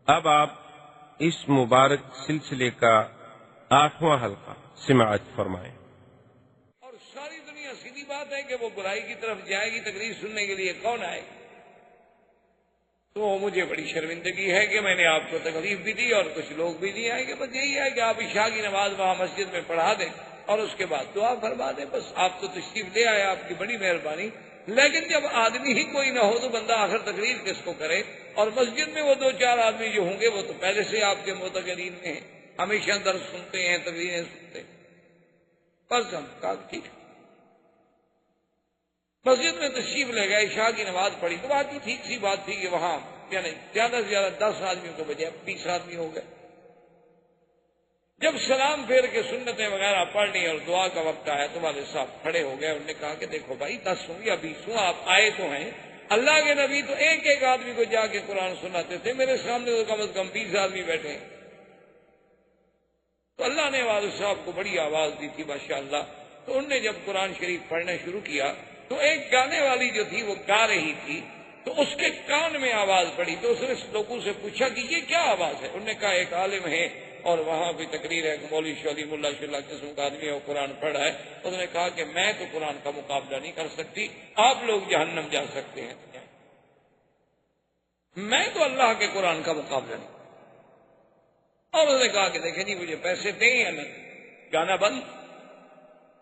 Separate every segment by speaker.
Speaker 1: اب آپ اس مبارک سلسلے کا 8واں حلقہ سماعت فرمائیں۔
Speaker 2: اور ساری دنیا سیدھی بات ہے کہ وہ برائی کی طرف جائے گی، تقریر سننے کے لیے کون آئے گا؟ تو مجھے بڑی شرمندگی ہے کہ میں نے آپ کو تکلیف بھی دی اور کچھ لوگ بھی نہیں آئے گے۔ بس یہی ہے کہ آپ عشاء کی نماز وہاں مسجد میں پڑھا دیں اور اس کے بعد دعا فرما دیں، بس آپ تو تشریف لے آئے، آپ کی بڑی مہربانی۔ لیکن جب آدمی ہی کوئی نہ ہو تو بندہ آخر تقریر کس کو کرے؟ اور مسجد میں وہ 2-4 آدمی جو ہوں گے وہ تو پہلے سے آپ کے معتقدین میں ہیں، ہمیشہ درس سنتے ہیں، تقریریں سنتے ہیں۔ بس ہم کہا ٹھیک ہے، مسجد میں تشریف لے گئے، عشاء کی نماز پڑھی تو بات کی ٹھیک سی بات تھی کہ وہاں یعنی زیادہ سے زیادہ 10 آدمیوں کو بجائے 20 آدمی ہو گئے۔ جب سلام پھیر کے سنتیں وغیرہ پڑھ لی اور دعا کا وقت آیا تو والد صاحب کھڑے ہو گئے، انہوں نے کہا کہ دیکھو بھائی 10 ہوں یا 20 ہوں، آپ آئے تو ہیں، اللہ کے نبی تو ایک ایک آدمی کو جا کے قرآن سناتے تھے، میرے سامنے تو کم از کم 20 آدمی بیٹھے ہیں۔ تو اللہ نے والد صاحب کو بڑی آواز دی تھی ماشاءاللہ، تو انہوں نے جب قرآن شریف پڑھنا شروع کیا تو ایک گانے والی جو تھی وہ گا رہی تھی، تو اس کے کان میں آواز پڑی، تو اس نے لوگوں سے پوچھا کہ یہ کیا آواز ہے؟ انہوں نے کہا ایک عالم ہے اور وہاں بھی تقریر ہے، مولوی شولی ملا شلا قسم کا آدمی ہے، وہ قرآن پڑھ رہا ہے۔ انہوں نے کہا کہ میں تو قرآن کا مقابلہ نہیں کر سکتی، آپ لوگ جہنم جا سکتے ہیں، میں تو اللہ کے قرآن کا مقابلہ نہیں۔ اور انہوں نے کہا کہ دیکھیں جی مجھے پیسے دیں یا نہیں، گانا بند،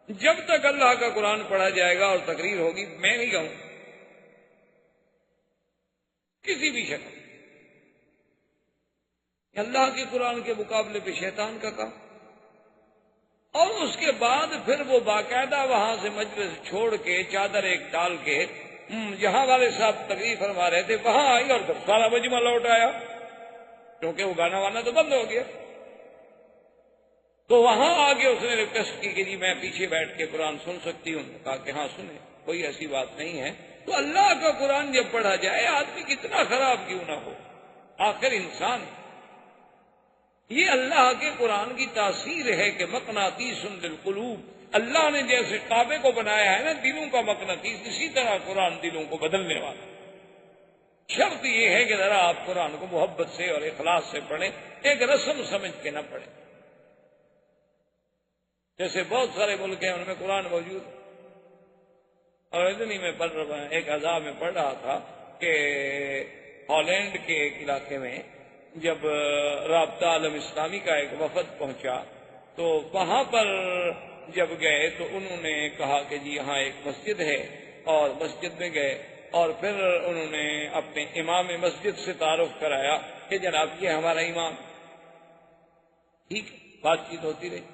Speaker 2: جب تک اللہ کا قرآن پڑھا جائے گا اور تقریر ہوگی میں نہیں گاؤں کسی بھی شکل۔ اللہ کے قرآن کے مقابلے پہ شیطان کا کام۔ اور اس کے بعد پھر وہ باقاعدہ وہاں سے مجلس چھوڑ کے چادر ایک ڈال کے جہاں والے صاحب تقریر فرما رہے تھے وہاں آئی اور پھر سارا مجمع لوٹ آیا، کیونکہ وہ گانا وانا تو بند ہو گیا۔ تو وہاں آگے اس نے ریکویسٹ کی کہ جی میں پیچھے بیٹھ کے قرآن سن سکتی ہوں؟ کہا کہ ہاں سنیں، کوئی ایسی بات نہیں ہے۔ تو اللہ کا قرآن جب پڑھا جائے آدمی کتنا خراب کیوں نہ ہو، آخر انسان ہے۔ یہ اللہ کے قرآن کی تاثیر ہے کہ مقناطیس للقلوب، اللہ نے جیسے کعبے کو بنایا ہے نا دلوں کا مقناطیس، اسی طرح قرآن دلوں کو بدلنے والا۔ شرط یہ ہے کہ ذرا آپ قرآن کو محبت سے اور اخلاص سے پڑھیں، ایک رسم سمجھ کے نہ پڑھیں۔ جیسے بہت سارے ملک ہیں ان میں قرآن موجود ہے، اور اتنی میں پڑھ رہا ایک عذاب میں پڑھ رہا تھا کہ ہالینڈ کے ایک علاقے میں جب رابطہ عالم اسلامی کا ایک وفد پہنچا تو وہاں پر جب گئے تو انہوں نے کہا کہ جی یہاں ایک مسجد ہے، اور مسجد میں گئے اور پھر انہوں نے اپنے امام مسجد سے تعارف کرایا کہ جناب یہ ہمارا امام۔ ٹھیک بات چیت ہوتی رہی۔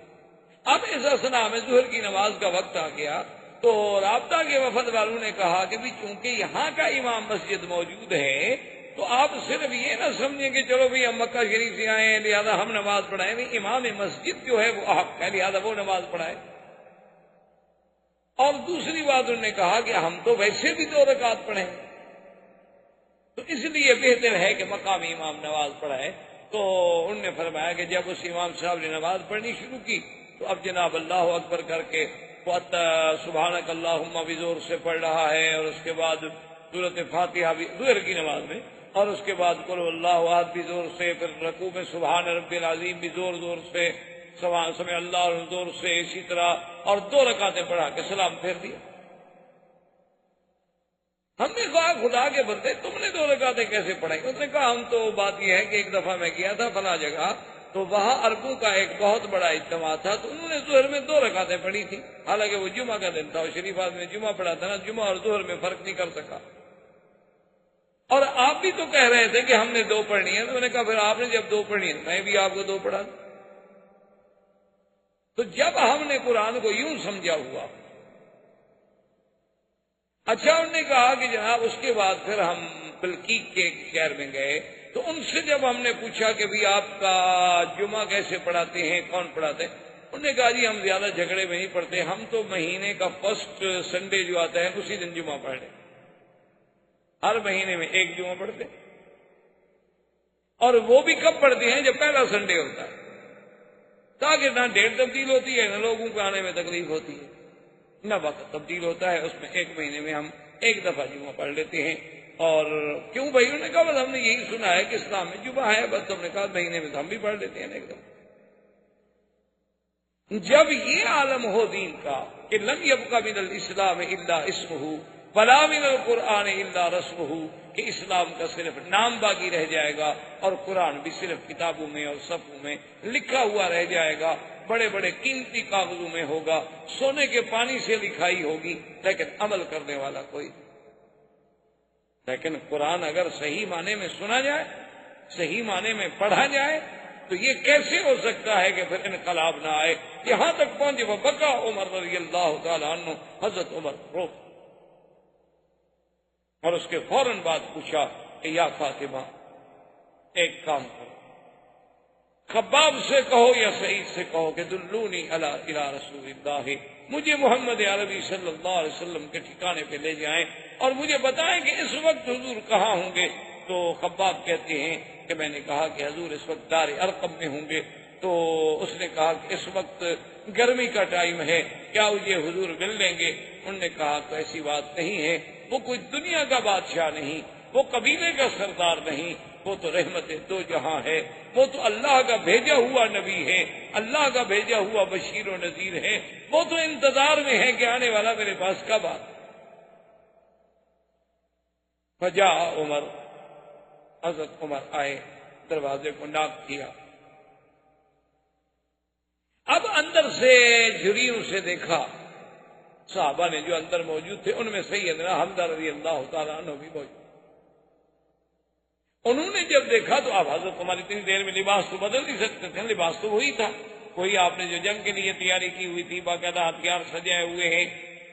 Speaker 2: اب ایسا سنا میں ظہر کی نماز کا وقت آ گیا تو رابطہ کے وفد والوں نے کہا کہ بھی چونکہ یہاں کا امام مسجد موجود ہے تو آپ صرف یہ نہ سمجھیں کہ چلو بھی ہم مکہ شریف سے آئے ہیں لہذا ہم نماز پڑھائیں، نہیں، امام مسجد جو ہے وہ حق ہے لہذا وہ نماز پڑھائے۔ اور دوسری بات انہوں نے کہا کہ ہم تو ویسے بھی 2 رکعت پڑھیں، تو اس لیے بہتر ہے کہ مقامی امام نماز پڑھائے۔ تو انہوں نے فرمایا کہ جب اس امام صاحب نے نماز پڑھنی شروع کی تو اب جناب اللہ اکبر کر کے سبحانک اللہم بھی زور سے پڑھ رہا ہے، اور اس کے بعد سورۃ فاتحہ بھی ظہر کی نماز میں، اور اس کے بعد قل اللہ احد بھی زور سے، پھر رکوع میں سبحان رب العظیم بھی زور زور سے، سمع اللہ زور سے، اسی طرح، اور 2 رکعتیں پڑھا کے سلام پھیر دیا۔ ہم نے کہا خدا کے بندے تم نے 2 رکعتیں کیسے پڑھائی؟ اس نے کہا ہم تو بات یہ ہے کہ ایک دفعہ میں گیا تھا فلاں جگہ تو وہاں عربوں کا ایک بہت بڑا اجتماع تھا تو انہوں نے ظہر میں 2 رکعتیں پڑھی تھی، حالانکہ وہ جمعہ کا دن تھا، اور شریف آدمی نے جمعہ پڑھا تھا نا، جمعہ اور ظہر میں فرق نہیں کر سکا۔ اور آپ بھی تو کہہ رہے تھے کہ ہم نے 2 پڑھنی ہے، تو میں نے کہا پھر آپ نے جب 2 پڑھنی ہے میں بھی آپ کو 2 پڑھا دوں۔ تو جب ہم نے قرآن کو یوں سمجھا ہوا، اچھا انہوں نے کہا کہ جناب اس کے بعد پھر ہم بلقیق کے ایک شہر میں گئے تو ان سے جب ہم نے پوچھا کہ بھی آپ کا جمعہ کیسے پڑھاتے ہیں، کون پڑھاتے ہیں، انہوں نے کہا جی ہم زیادہ جھگڑے میں نہیں پڑھتے، ہم تو مہینے کا فرسٹ سنڈے جو آتا ہے اسی دن جمعہ پڑھ لیں، ہر مہینے میں 1 جمعہ پڑھتے، اور وہ بھی کب پڑھتے ہیں جب پہلا سنڈے ہوتا ہے، تاکہ نہ ڈیٹ تبدیل ہوتی ہے نہ لوگوں کو آنے میں تکلیف ہوتی ہے، نہ وقت تبدیل ہوتا ہے، اس میں 1 مہینے میں ہم 1 دفعہ جمعہ پڑھ لیتے ہیں۔ اور کیوں بھائی؟ انہوں نے کہا بس ہم نے یہی سنا ہے کہ اسلام میں جمعہ ہے، بس تم نے کہا مہینے میں ہم بھی پڑھ لیتے ہیں ایک دم۔ جب یہ عالم ہو دین کا کہ لم یبق من الاسلام الا اسمہ ولا من القرآن الا رسمہ، کہ اسلام کا صرف نام باقی رہ جائے گا اور قرآن بھی صرف کتابوں میں اور صفوں میں لکھا ہوا رہ جائے گا، بڑے بڑے قیمتی کاغذوں میں ہوگا، سونے کے پانی سے لکھائی ہوگی، لیکن عمل کرنے والا کوئی۔ لیکن قرآن اگر صحیح معنی میں سنا جائے، صحیح معنی میں پڑھا جائے، تو یہ کیسے ہو سکتا ہے کہ پھر انقلاب نہ آئے؟ یہاں تک پہنچے وہ بکا عمر رضی اللہ تعالیٰ عنہ، حضرت عمر رو، اور اس کے فوراً بعد پوچھا کہ یا فاطمہ ایک کام کرو، خباب سے کہو یا سعید سے کہو کہ دلونی الی رسول اللہ، مجھے محمد عربی صلی اللہ علیہ وسلم کے ٹھکانے پہ لے جائیں اور مجھے بتائیں کہ اس وقت حضور کہاں ہوں گے۔ تو خباب کہتے ہیں کہ میں نے کہا کہ حضور اس وقت دار ارقم میں ہوں گے۔ تو اس نے کہا کہ اس وقت گرمی کا ٹائم ہے، کیا مجھے حضور مل لیں گے؟ انہوں نے کہا تو ایسی بات نہیں ہے، وہ کوئی دنیا کا بادشاہ نہیں، وہ قبیلے کا سردار نہیں، وہ تو رحمت دو جہاں ہے، وہ تو اللہ کا بھیجا ہوا نبی ہے، اللہ کا بھیجا ہوا بشیر و نذیر ہے، وہ تو انتظار میں ہے کہ آنے والا میرے پاس کب آ۔ فجاء عمر، حضرت عمر آئے، دروازے کو ناک کیا، اب اندر سے جھریوں سے دیکھا، صحابہ نے جو اندر موجود تھے ان میں سیدنا حمزہ رضی اللہ تعالیٰ عنہ بھی موجود۔ انہوں نے جب دیکھا تو اب حضرت عمر اتنی دیر میں لباس تو بدل نہیں سکتے تھے، لباس تو وہی تھا، وہی آپ نے جو جنگ کے لیے تیاری کی ہوئی تھی، باقاعدہ ہتھیار سجائے ہوئے ہیں،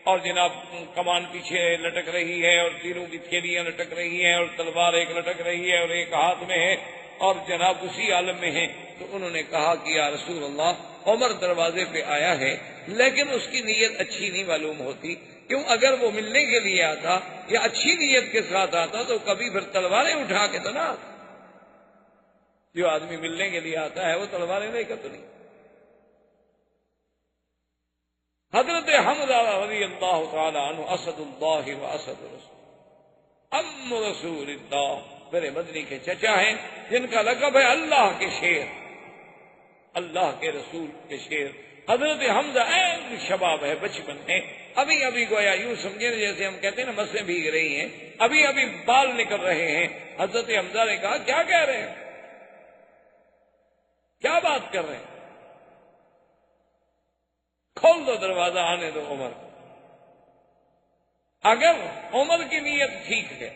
Speaker 2: اور جناب کمان پیچھے لٹک رہی ہے اور تیروں کی تھیلیاں لٹک رہی ہیں اور تلوار ایک لٹک رہی ہے اور ایک ہاتھ میں ہے، اور جناب اسی عالم میں ہیں۔ تو انہوں نے کہا کہ یا رسول اللہ، عمر دروازے پہ آیا ہے لیکن اس کی نیت اچھی نہیں معلوم ہوتی، کیوں اگر وہ ملنے کے لیے آتا یا اچھی نیت کے ساتھ آتا تو کبھی پھر تلواریں اٹھا کے تو نہ آتا۔ جو آدمی ملنے کے لیے آتا ہے وہ تلواریں لے کر تو نہیں۔ حضرت حمزہ رضی اللہ تعالی عنہ اسد اللہ و اسد رسول، ام رسول اللہ، میرے مدنی کے چچا ہیں جن کا لقب ہے اللہ کے شیر، اللہ کے رسول کے شیر۔ حضرت حمزہ عین شباب ہے، بچپن ہے، ابھی ابھی گویا یوں سمجھے جیسے ہم کہتے ہیں نا مسیں بھیگ رہی ہیں، ابھی ابھی بال نکل رہے ہیں۔ حضرت حمزہ نے کہا کیا کہہ رہے ہیں، کیا بات کر رہے ہیں؟ کھول دو دروازہ، آنے دو عمر کو۔ اگر عمر کی نیت ٹھیک ہے،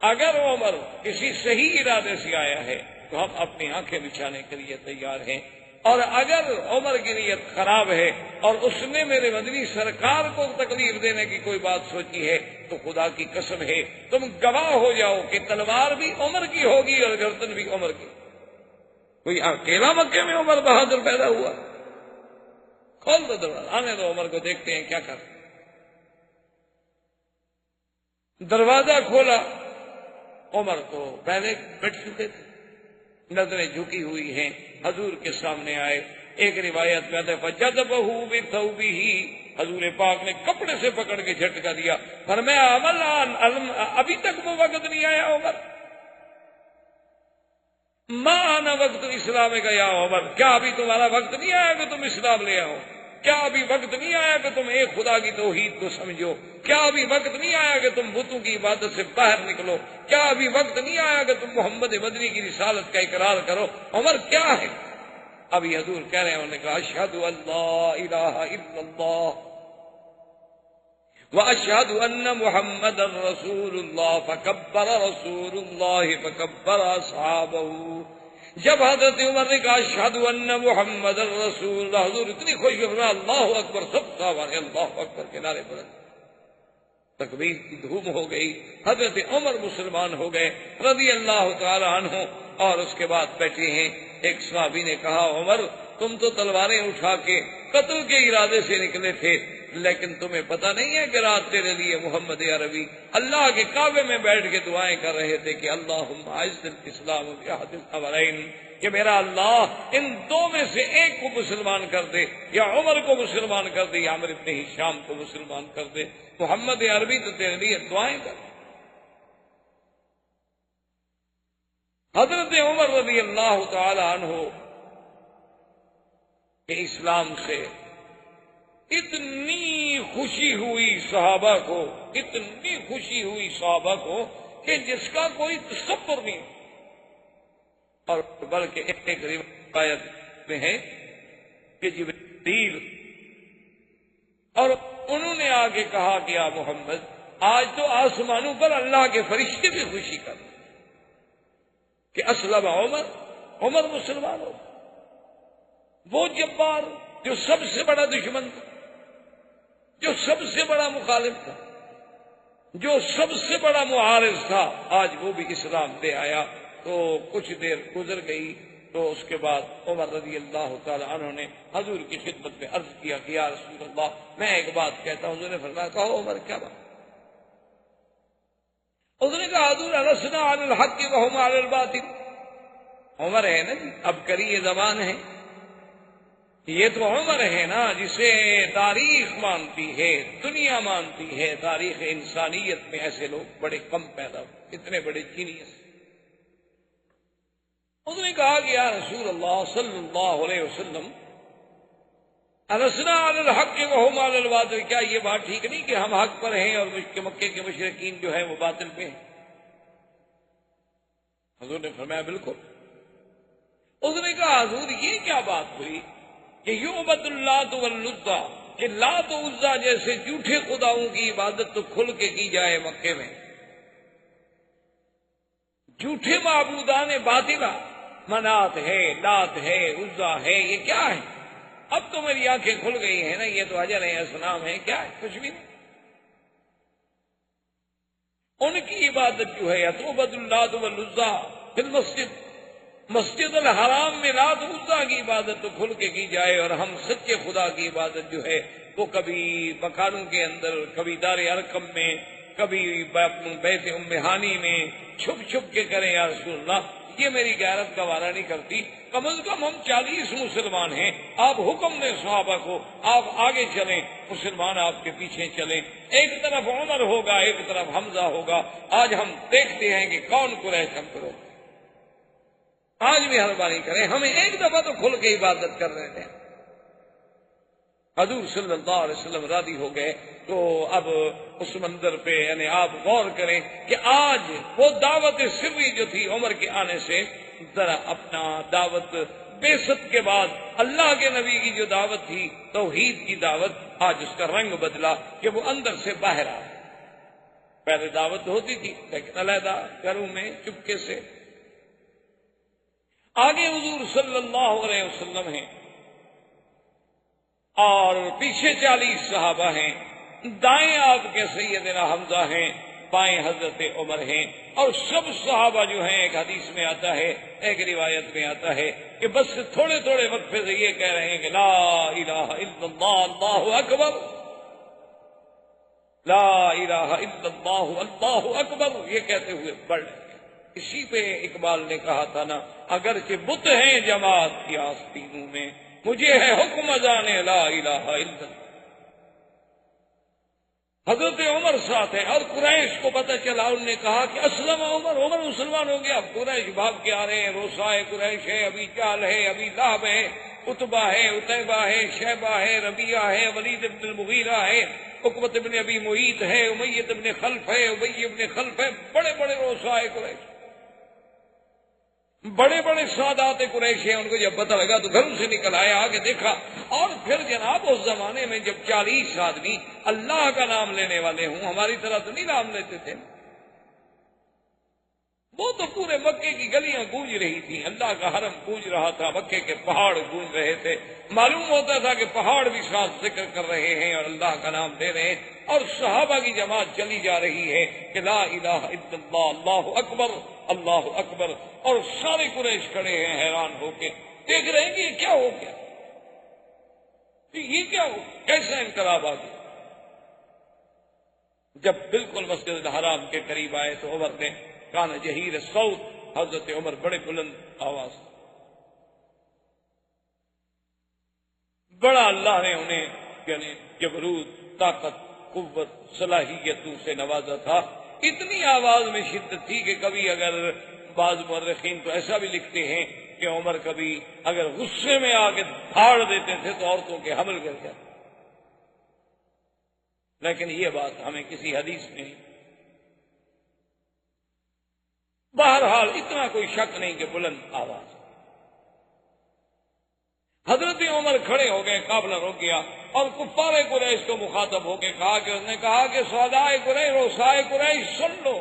Speaker 2: اگر عمر کسی صحیح ارادے سے آیا ہے تو ہم اپنی آنکھیں بچھانے کے لیے تیار ہیں، اور اگر عمر کی نیت خراب ہے اور اس نے میرے مدنی سرکار کو تکلیف دینے کی کوئی بات سوچی ہے تو خدا کی قسم ہے تم گواہ ہو جاؤ کہ تلوار بھی عمر کی ہوگی اور گردن بھی عمر کی۔ کوئی اکیلا مکے میں عمر بہادر پیدا ہوا؟ کھول دو دروازہ، آنے دو عمر کو، دیکھتے ہیں کیا کرتے۔ دروازہ کھولا، عمر تو پہلے بیٹھ چکے تھے، نظریں جھکی ہوئی ہیں، حضور کے سامنے آئے۔ ایک روایت میں آتا ہے فجذبہ بثوبہ، حضور پاک نے کپڑے سے پکڑ کے جھٹکا دیا، فرمایا ابھی تک وہ وقت نہیں آیا عمر؟ ما آنا وقت اسلام کا یا عمر، کیا ابھی تمہارا وقت نہیں آیا کہ تم اسلام لے آؤ؟ کیا ابھی وقت نہیں آیا کہ تم ایک خدا کی توحید کو سمجھو؟ کیا ابھی وقت نہیں آیا کہ تم بتوں کی عبادت سے باہر نکلو؟ کیا ابھی وقت نہیں آیا کہ تم محمد مدنی کی رسالت کا اقرار کرو؟ عمر کیا ہے؟ ابھی حضور کہہ رہے ہیں، انہوں نے کہا اشہد ان لا الہ الا اللہ واشہد ان محمد رسول اللہ، فکبر رسول اللہ فکبر اصحابہ۔ جب حضرت عمر نے کہا اشہد ان محمد رسول اللہ، حضور اتنی خوش ہونا، اللہ اکبر، سب صحابہ نے اللہ اکبر کے نعرے بلند، تکبیر کی دھوم ہو گئی، حضرت عمر مسلمان ہو گئے رضی اللہ تعالی عنہ۔ اور اس کے بعد بیٹھے ہیں، ایک صحابی نے کہا عمر تم تو تلواریں اٹھا کے قتل کے ارادے سے نکلے تھے، لیکن تمہیں پتہ نہیں ہے کہ رات تیرے لیے محمد عربی اللہ کے کعبے میں بیٹھ کے دعائیں کر رہے تھے کہ اللہم اعز الاسلام باحد الامرین، کہ میرا اللہ ان دو میں سے ایک کو مسلمان کر دے، یا عمر کو مسلمان کر دے یا عمرو بن ہشام کو مسلمان کر دے۔ محمد عربی تو تیرے لیے دعائیں کر، حضرت عمر رضی اللہ تعالی عنہ کہ اسلام سے اتنی خوشی ہوئی صحابہ کو، اتنی خوشی ہوئی صحابہ کو کہ جس کا کوئی تصور نہیں، اور بلکہ ایک روایت میں ہے کہ جبریل اور انہوں نے آگے کہا کہ یا محمد آج تو آسمانوں پر اللہ کے فرشتے بھی خوشی کر کہ اسلم عمر مسلمان ہو، وہ جبار جو سب سے بڑا دشمن تھا، جو سب سے بڑا مخالف تھا، جو سب سے بڑا معارض تھا، آج وہ بھی اسلام لے آیا۔ تو کچھ دیر گزر گئی تو اس کے بعد عمر رضی اللہ تعالی عنہ نے حضور کی خدمت میں عرض کیا کہ یا رسول اللہ میں ایک بات کہتا ہوں۔ حضور نے فرمایا کہو عمر کیا بات؟ اس نے کہا حضور لسنا علی الحق وهم علی الباطل۔ عمر ہے نا جی، اب کریے زبان ہے، یہ تو عمر ہے نا جسے تاریخ مانتی ہے، دنیا مانتی ہے، تاریخ انسانیت میں ایسے لوگ بڑے کم پیدا ہوئے، اتنے بڑے جینیس۔ اس نے کہا کہ یا رسول اللہ صلی اللہ علیہ وسلم لسنا علی الحق وهم علی الباطل، کیا یہ بات ٹھیک نہیں کہ ہم حق پر ہیں اور مکے کے مشرکین جو ہیں وہ باطل پہ ہیں؟ حضور نے فرمایا بالکل۔ اس نے کہا حضور یہ کیا بات ہوئی کہ یعبد اللات والعزیٰ، کہ لات و عزیٰ جیسے جھوٹے خداؤں کی عبادت تو کھل کے کی جائے مکے میں، جھوٹے معبودان باطلہ، منات ہے، لات ہے، عزیٰ ہے، یہ کیا ہے؟ اب تو میری آنکھیں کھل گئی ہیں نا، یہ تو حجر ہے، اصنام ہے، کیا ہے؟ کچھ بھی نہیں۔ ان کی عبادت جو ہے یعبد اللات والعزیٰ فی المسجد، مسجد الحرام میں لات و عزیٰ کی عبادت تو کھل کے کی جائے، اور ہم سچے خدا کی عبادت جو ہے وہ کبھی مکانوں کے اندر، کبھی دار ارقم میں، کبھی بیت ام ہانی میں چھپ چھپ کے کریں یا رسول اللہ، یہ میری غیرت کا وعدہ نہیں کرتی۔ کم از کم ہم 40 مسلمان ہیں، آپ حکم دیں صحابہ کو، آپ آگے چلیں، مسلمان آپ کے پیچھے چلیں، ایک طرف عمر ہوگا، ایک طرف حمزہ ہوگا۔ آج ہم دیکھتے ہیں کہ کون قریش ہم کرو، آج بھی مہربانی کریں، ہمیں ایک دفعہ تو کھل کے عبادت کر رہے تھے۔ حضور صلی اللہ علیہ وسلم راضی ہو گئے۔ تو اب اس منظر پہ یعنی آپ غور کریں کہ آج وہ دعوت سری جو تھی عمر کے آنے سے، ذرا اپنا دعوت بعثت کے بعد اللہ کے نبی کی جو دعوت تھی، توحید کی دعوت، آج اس کا رنگ بدلا کہ وہ اندر سے باہر آ۔ پہلے دعوت ہوتی تھی لیکن علیحدہ گھروں میں چپکے سے۔ آگے حضور صلی اللہ علیہ وسلم ہیں اور پیچھے 40 صحابہ ہیں، دائیں آپ کے سیدنا حمزہ ہیں، بائیں حضرت عمر ہیں، اور سب صحابہ جو ہیں، ایک حدیث میں آتا ہے، ایک روایت میں آتا ہے کہ بس تھوڑے تھوڑے وقفے سے یہ کہہ رہے ہیں کہ لا الہ الا اللہ اللہ اکبر، لا الہ الا اللہ اللہ اکبر، یہ کہتے ہوئے بڑھ رہے ہیں۔ اسی پہ اقبال نے کہا تھا نا، اگرچہ بت ہیں جماعت کی آستینوں میں، مجھے ہے حکم اذان لا الہ الا اللہ۔ حضرت عمر ساتھ ہے، اور قریش کو پتہ چلا، انہوں نے کہا کہ اسلم عمر مسلمان ہو گیا۔ اب قریش بھاگ کے آ رہے ہیں، روسائے قریش ہے، ابی جہل ہے، ابی لہب ہے، عتبہ ہے، عتیبہ ہے، شیبہ ہے، ربیعہ ہے، ولید بن المغیرہ ہے، عقبۃ بن ابی معیط ہے، امیہ بن خلف ہے، ابی بن خلف ہے، بڑے بڑے روسائے قریش، بڑے بڑے سادات قریش ہیں۔ ان کو جب پتہ لگا تو گھروں سے نکل آئے، آگے دیکھا، اور پھر جناب اس زمانے میں جب 40 آدمی اللہ کا نام لینے والے ہوں، ہماری طرح تو نہیں نام لیتے تھے، وہ تو پورے مکے کی گلیاں گونج رہی تھی، اللہ کا حرم گونج رہا تھا، مکے کے پہاڑ گونج رہے تھے، معلوم ہوتا تھا کہ پہاڑ بھی ساتھ ذکر کر رہے ہیں اور اللہ کا نام لے رہے ہیں، اور صحابہ کی جماعت چلی جا رہی ہے کہ لا الہ الا اللہ اللہ اکبر اللہ اکبر، اور سارے قریش کھڑے ہیں حیران ہو کے، دیکھ رہے ہیں کہ یہ کیا ہو گیا، یہ کیا ہو، کیسا انقلاب آ گیا۔ جب بالکل مسجد الحرام کے قریب آئے تو عمر نے کان جہیر صوت، حضرت عمر بڑے بلند آواز، بڑا اللہ نے انہیں یعنی جبروت، طاقت، قوت، صلاحیتوں سے نوازا تھا، اتنی آواز میں شدت تھی کہ کبھی اگر بعض مورخین تو ایسا بھی لکھتے ہیں کہ عمر کبھی اگر غصے میں آ کے دھاڑ دیتے تھے تو عورتوں کے حمل گر جاتے، لیکن یہ بات ہمیں کسی حدیث میں نہیں۔ بہرحال اتنا کوئی شک نہیں کہ بلند آواز۔ حضرت عمر کھڑے ہو گئے، قافلہ رک گیا، اور کفار قریش کو مخاطب ہو کے کہا کہ اس نے کہا کہ سودائے قریش، روسائے قریش، سن لو،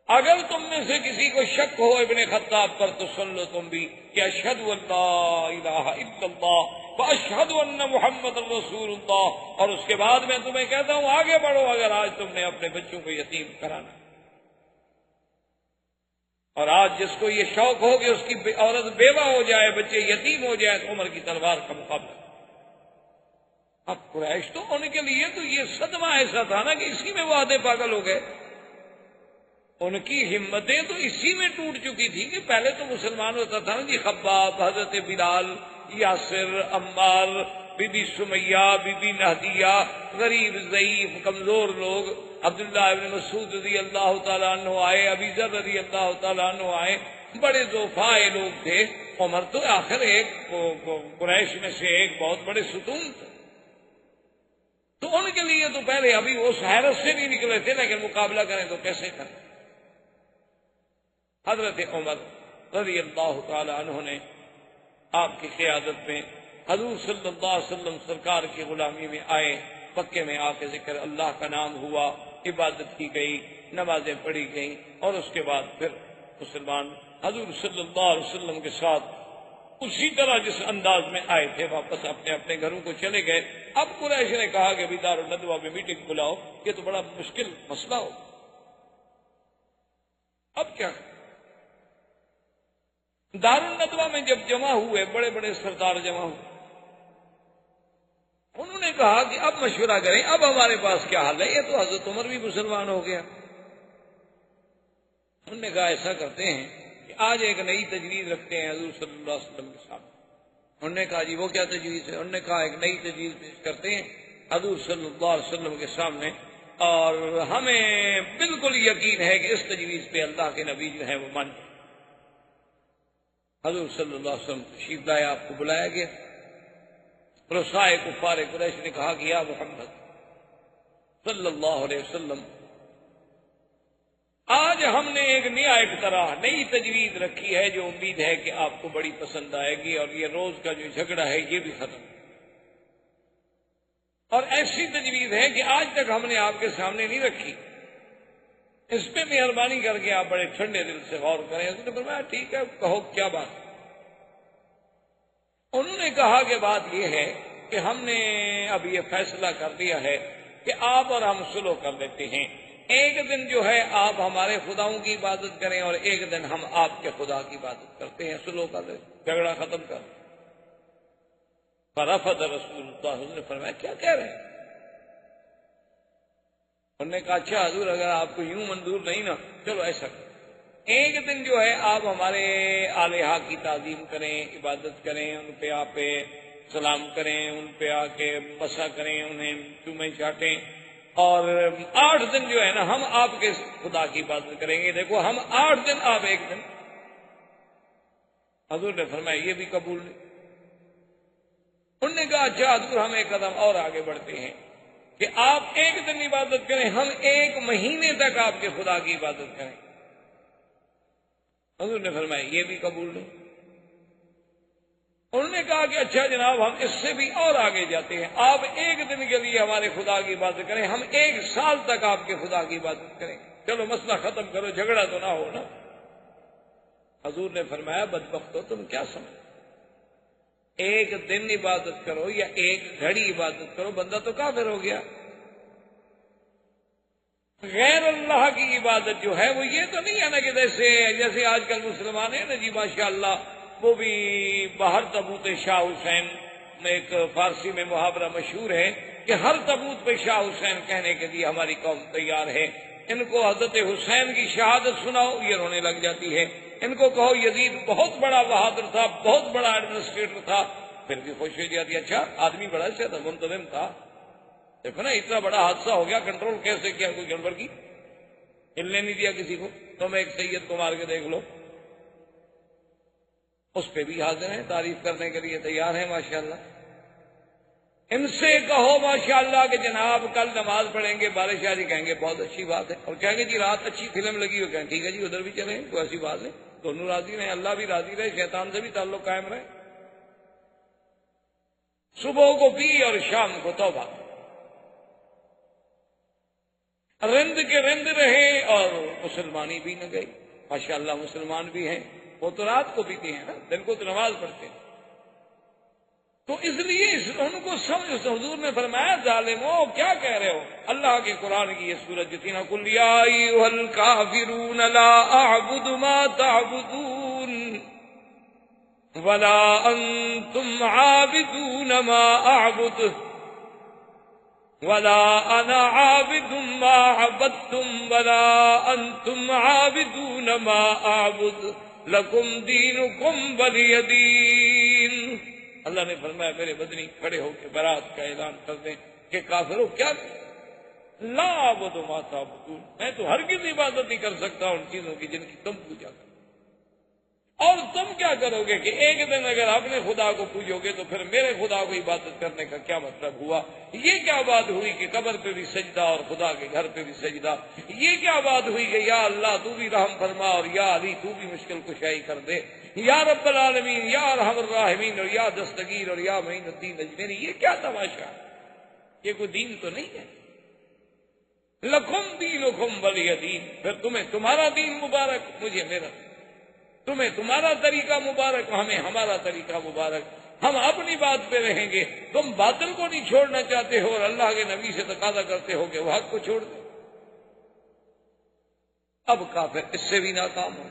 Speaker 2: اگر تم میں سے کسی کو شک ہو ابن خطاب پر تو سن لو تم بھی کہ اشہد ان لا الہ الا اللہ واشہد ان محمد رسول اللہ، اور اس کے بعد میں تمہیں کہتا ہوں آگے بڑھو اگر آج تم نے اپنے بچوں کو یتیم کرانا، اور آج جس کو یہ شوق ہو کہ اس کی عورت بیوہ ہو جائے، بچے یتیم ہو جائے، تو عمر کی تلوار کا مقابلہ۔ اب قریش تو ان کے لیے تو یہ صدمہ ایسا تھا نا کہ اسی میں وہ آدھے پاگل ہو گئے، ان کی ہمتیں تو اسی میں ٹوٹ چکی تھی کہ پہلے تو مسلمان ہوتا تھا نا جی، خباب، حضرت بلال، یاسر، عمار، بی بی سمیہ، بی بی نہدیہ، غریب ضعیف کمزور لوگ، عبداللہ ابن مسعود رضی اللہ تعالیٰ عنہ آئے، ابی ذر رضی اللہ تعالیٰ عنہ آئے، بڑے ضعفاء لوگ تھے۔ عمر تو آخر ایک قریش میں سے ایک بہت بڑے ستون تھے، تو ان کے لیے تو پہلے ابھی وہ اس حیرت سے نہیں نکلے تھے، لیکن مقابلہ کریں تو کیسے کریں۔ حضرت عمر رضی اللہ تعالی عنہ نے آپ کی قیادت میں حضور صلی اللہ علیہ وسلم سرکار کی غلامی میں آئے، مکے میں آ کے ذکر اللہ کا نام ہوا، عبادت کی گئی، نمازیں پڑھی گئیں، اور اس کے بعد پھر مسلمان حضور صلی اللہ علیہ وسلم کے ساتھ اسی طرح جس انداز میں آئے تھے واپس اپنے اپنے گھروں کو چلے گئے۔ اب قریش نے کہا کہ دار الندوہ میں میٹنگ بلاؤ، یہ تو بڑا مشکل مسئلہ ہو، اب کیا؟ دار الندوہ میں جب جمع ہوئے، بڑے بڑے سردار جمع ہوئے، انہوں نے کہا کہ اب مشورہ کریں، اب ہمارے پاس کیا حل ہے، یہ تو حضرت عمر بھی مسلمان ہو گیا۔ انہوں نے کہا ایسا کرتے ہیں کہ آج ایک نئی تجویز رکھتے ہیں حضور صلی اللہ علیہ وسلم کے سامنے۔ انہوں نے کہا جی وہ کیا تجویز ہے؟ انہوں نے کہا ایک نئی تجویز پیش کرتے ہیں حضور صلی اللہ علیہ وسلم کے سامنے، اور ہمیں بالکل یقین ہے کہ اس تجویز پہ اللہ کے نبی جو ہیں وہ مان جائیں۔ حضور صلی اللہ علیہ وسلم تشریف لائے، آپ کو بلایا گیا۔ رسائے کفار قریش نے کہا کہ یا محمد صلی اللہ علیہ وسلم، آج ہم نے ایک نیا اقتراح، نئی تجویز رکھی ہے جو امید ہے کہ آپ کو بڑی پسند آئے گی، اور یہ روز کا جو جھگڑا ہے یہ بھی ختم، اور ایسی تجویز ہے کہ آج تک ہم نے آپ کے سامنے نہیں رکھی، اس پہ مہربانی کر کے آپ بڑے ٹھنڈے دل سے غور کریں۔ اس نے فرمایا ٹھیک ہے، کہو کیا بات۔ انہوں نے کہا کہ بات یہ ہے کہ ہم نے اب یہ فیصلہ کر دیا ہے کہ آپ اور ہم صلح کر لیتے ہیں، ایک دن جو ہے آپ ہمارے خداؤں کی عبادت کریں اور ایک دن ہم آپ کے خدا کی عبادت کرتے ہیں، صلح کر لیں، جھگڑا ختم کر۔ فرفض رسول اللہ، حضور نے فرمایا کیا کہہ رہے ہیں؟ انہوں نے کہا اچھا حضور اگر آپ کو یوں منظور نہیں نا، چلو ایسا کریں، ایک دن جو ہے آپ ہمارے آلہہ کی تعظیم کریں، عبادت کریں، ان پہ آپ سلام کریں، ان پہ آ کے مسا کریں، انہیں چومیں چاٹیں، اور 8 دن جو ہے نا ہم آپ کے خدا کی عبادت کریں گے۔ دیکھو ہم 8 دن، آپ ایک دن۔ حضور نے فرمایا یہ بھی قبول نہیں۔ انہوں نے کہا اچھا حضور ہم ایک قدم اور آگے بڑھتے ہیں کہ آپ ایک دن عبادت کریں، ہم 1 مہینے تک آپ کے خدا کی عبادت کریں۔ حضور نے فرمایا یہ بھی قبول نہیں۔ انہوں نے کہا کہ اچھا جناب ہم اس سے بھی اور آگے جاتے ہیں، آپ 1 دن کے لیے ہمارے خدا کی عبادت کریں، ہم 1 سال تک آپ کے خدا کی عبادت کریں، چلو مسئلہ ختم کرو، جھگڑا تو نہ ہو نا۔ حضور نے فرمایا بدبختو تم کیا سمجھ، 1 دن عبادت کرو یا 1 گھڑی عبادت کرو، بندہ تو کافر ہو گیا۔ غیر اللہ کی عبادت جو ہے وہ یہ تو نہیں ہے نا کہ جیسے آج کل مسلمان ہیں نا جی ماشاءاللہ، وہ بھی باہر تبوت شاہ حسین، ایک فارسی میں محاورہ مشہور ہے کہ ہر تبوت پہ شاہ حسین کہنے کے لیے ہماری قوم تیار ہے، ان کو حضرت حسین کی شہادت سناؤ یہ رونے لگ جاتی ہے، ان کو کہو یزید بہت بڑا بہادر تھا، بہت بڑا ایڈمنسٹریٹر تھا، پھر بھی خوش ہو جاتی ہے، اچھا آدمی بڑا اچھا تھا، منتظم تھا، دیکھو نا اتنا بڑا حادثہ ہو گیا، کنٹرول کیسے کیا، کوئی گڑبڑ کی، ہلنے نہیں دیا کسی کو۔ تم ایک سید کو مار کے دیکھ لو، اس پہ بھی حاضر ہیں، تعریف کرنے کے لیے تیار ہیں ماشاءاللہ۔ ان سے کہو ماشاءاللہ کہ جناب کل نماز پڑھیں گے، بارش آ رہی، کہیں گے بہت اچھی بات ہے، اور کہیں گے جی رات اچھی فلم لگی ہو، کہیں ٹھیک ہے جی ادھر بھی چلیں، کوئی ایسی بات نہیں، دونوں راضی رہیں، اللہ بھی راضی رہے، شیطان سے بھی تعلق قائم رہے۔ صبح کو پی اور شام کو توبہ، رند کے رند رہے اور مسلمانی بھی نہ گئی۔ ماشاءاللہ مسلمان بھی ہیں، وہ تو رات کو پیتے ہیں نا، دن کو تو نماز پڑھتے ہیں۔ تو اس لیے ان کو سمجھ، حضور نے فرمایا ظالمو کیا کہہ رہے ہو؟ اللہ کے قرآن کی یہ سورت جو تھی نا، قل یا ایھا الکافرون لا اعبد ما تعبدون ولا انتم عابدون ما اعبد ولا انا عابد ما عبدتم ولا انتم عابدون ما اعبد لکم دینکم ولی دین۔ اللہ نے فرمایا میرے بدنی کھڑے ہو کے برات کا اعلان کر دیں کہ کافروں کیا لا اعبد ما تعبدون، میں تو ہرگز عبادت نہیں کر سکتا ان چیزوں کی جن کی تم پوجا کرو۔ اور تم کیا کرو گے کہ ایک دن اگر اپنے خدا کو پوجو گے تو پھر میرے خدا کو عبادت کرنے کا کیا مطلب ہوا؟ یہ کیا بات ہوئی کہ قبر پہ بھی سجدہ اور خدا کے گھر پہ بھی سجدہ؟ یہ کیا بات ہوئی کہ یا اللہ تو بھی رحم فرما اور یا علی تو بھی مشکل کشائی کر دے، یا رب العالمین، یا ارحم الراحمین، اور یا دستگیر، اور یا معین الدین اجمیری؟ یہ کیا تماشا ہے؟ یہ کوئی دین تو نہیں ہے۔ لکم دینکم ولی دین، پھر تمہیں تمہارا دین مبارک، مجھے میرا، تمہیں تمہارا طریقہ مبارک، ہمیں ہمارا طریقہ مبارک، ہم اپنی بات پہ رہیں گے۔ تم باطل کو نہیں چھوڑنا چاہتے ہو اور اللہ کے نبی سے تقاضا کرتے ہو کہ وہ حق کو چھوڑ دے۔ اب کافر اس سے بھی ناکام ہو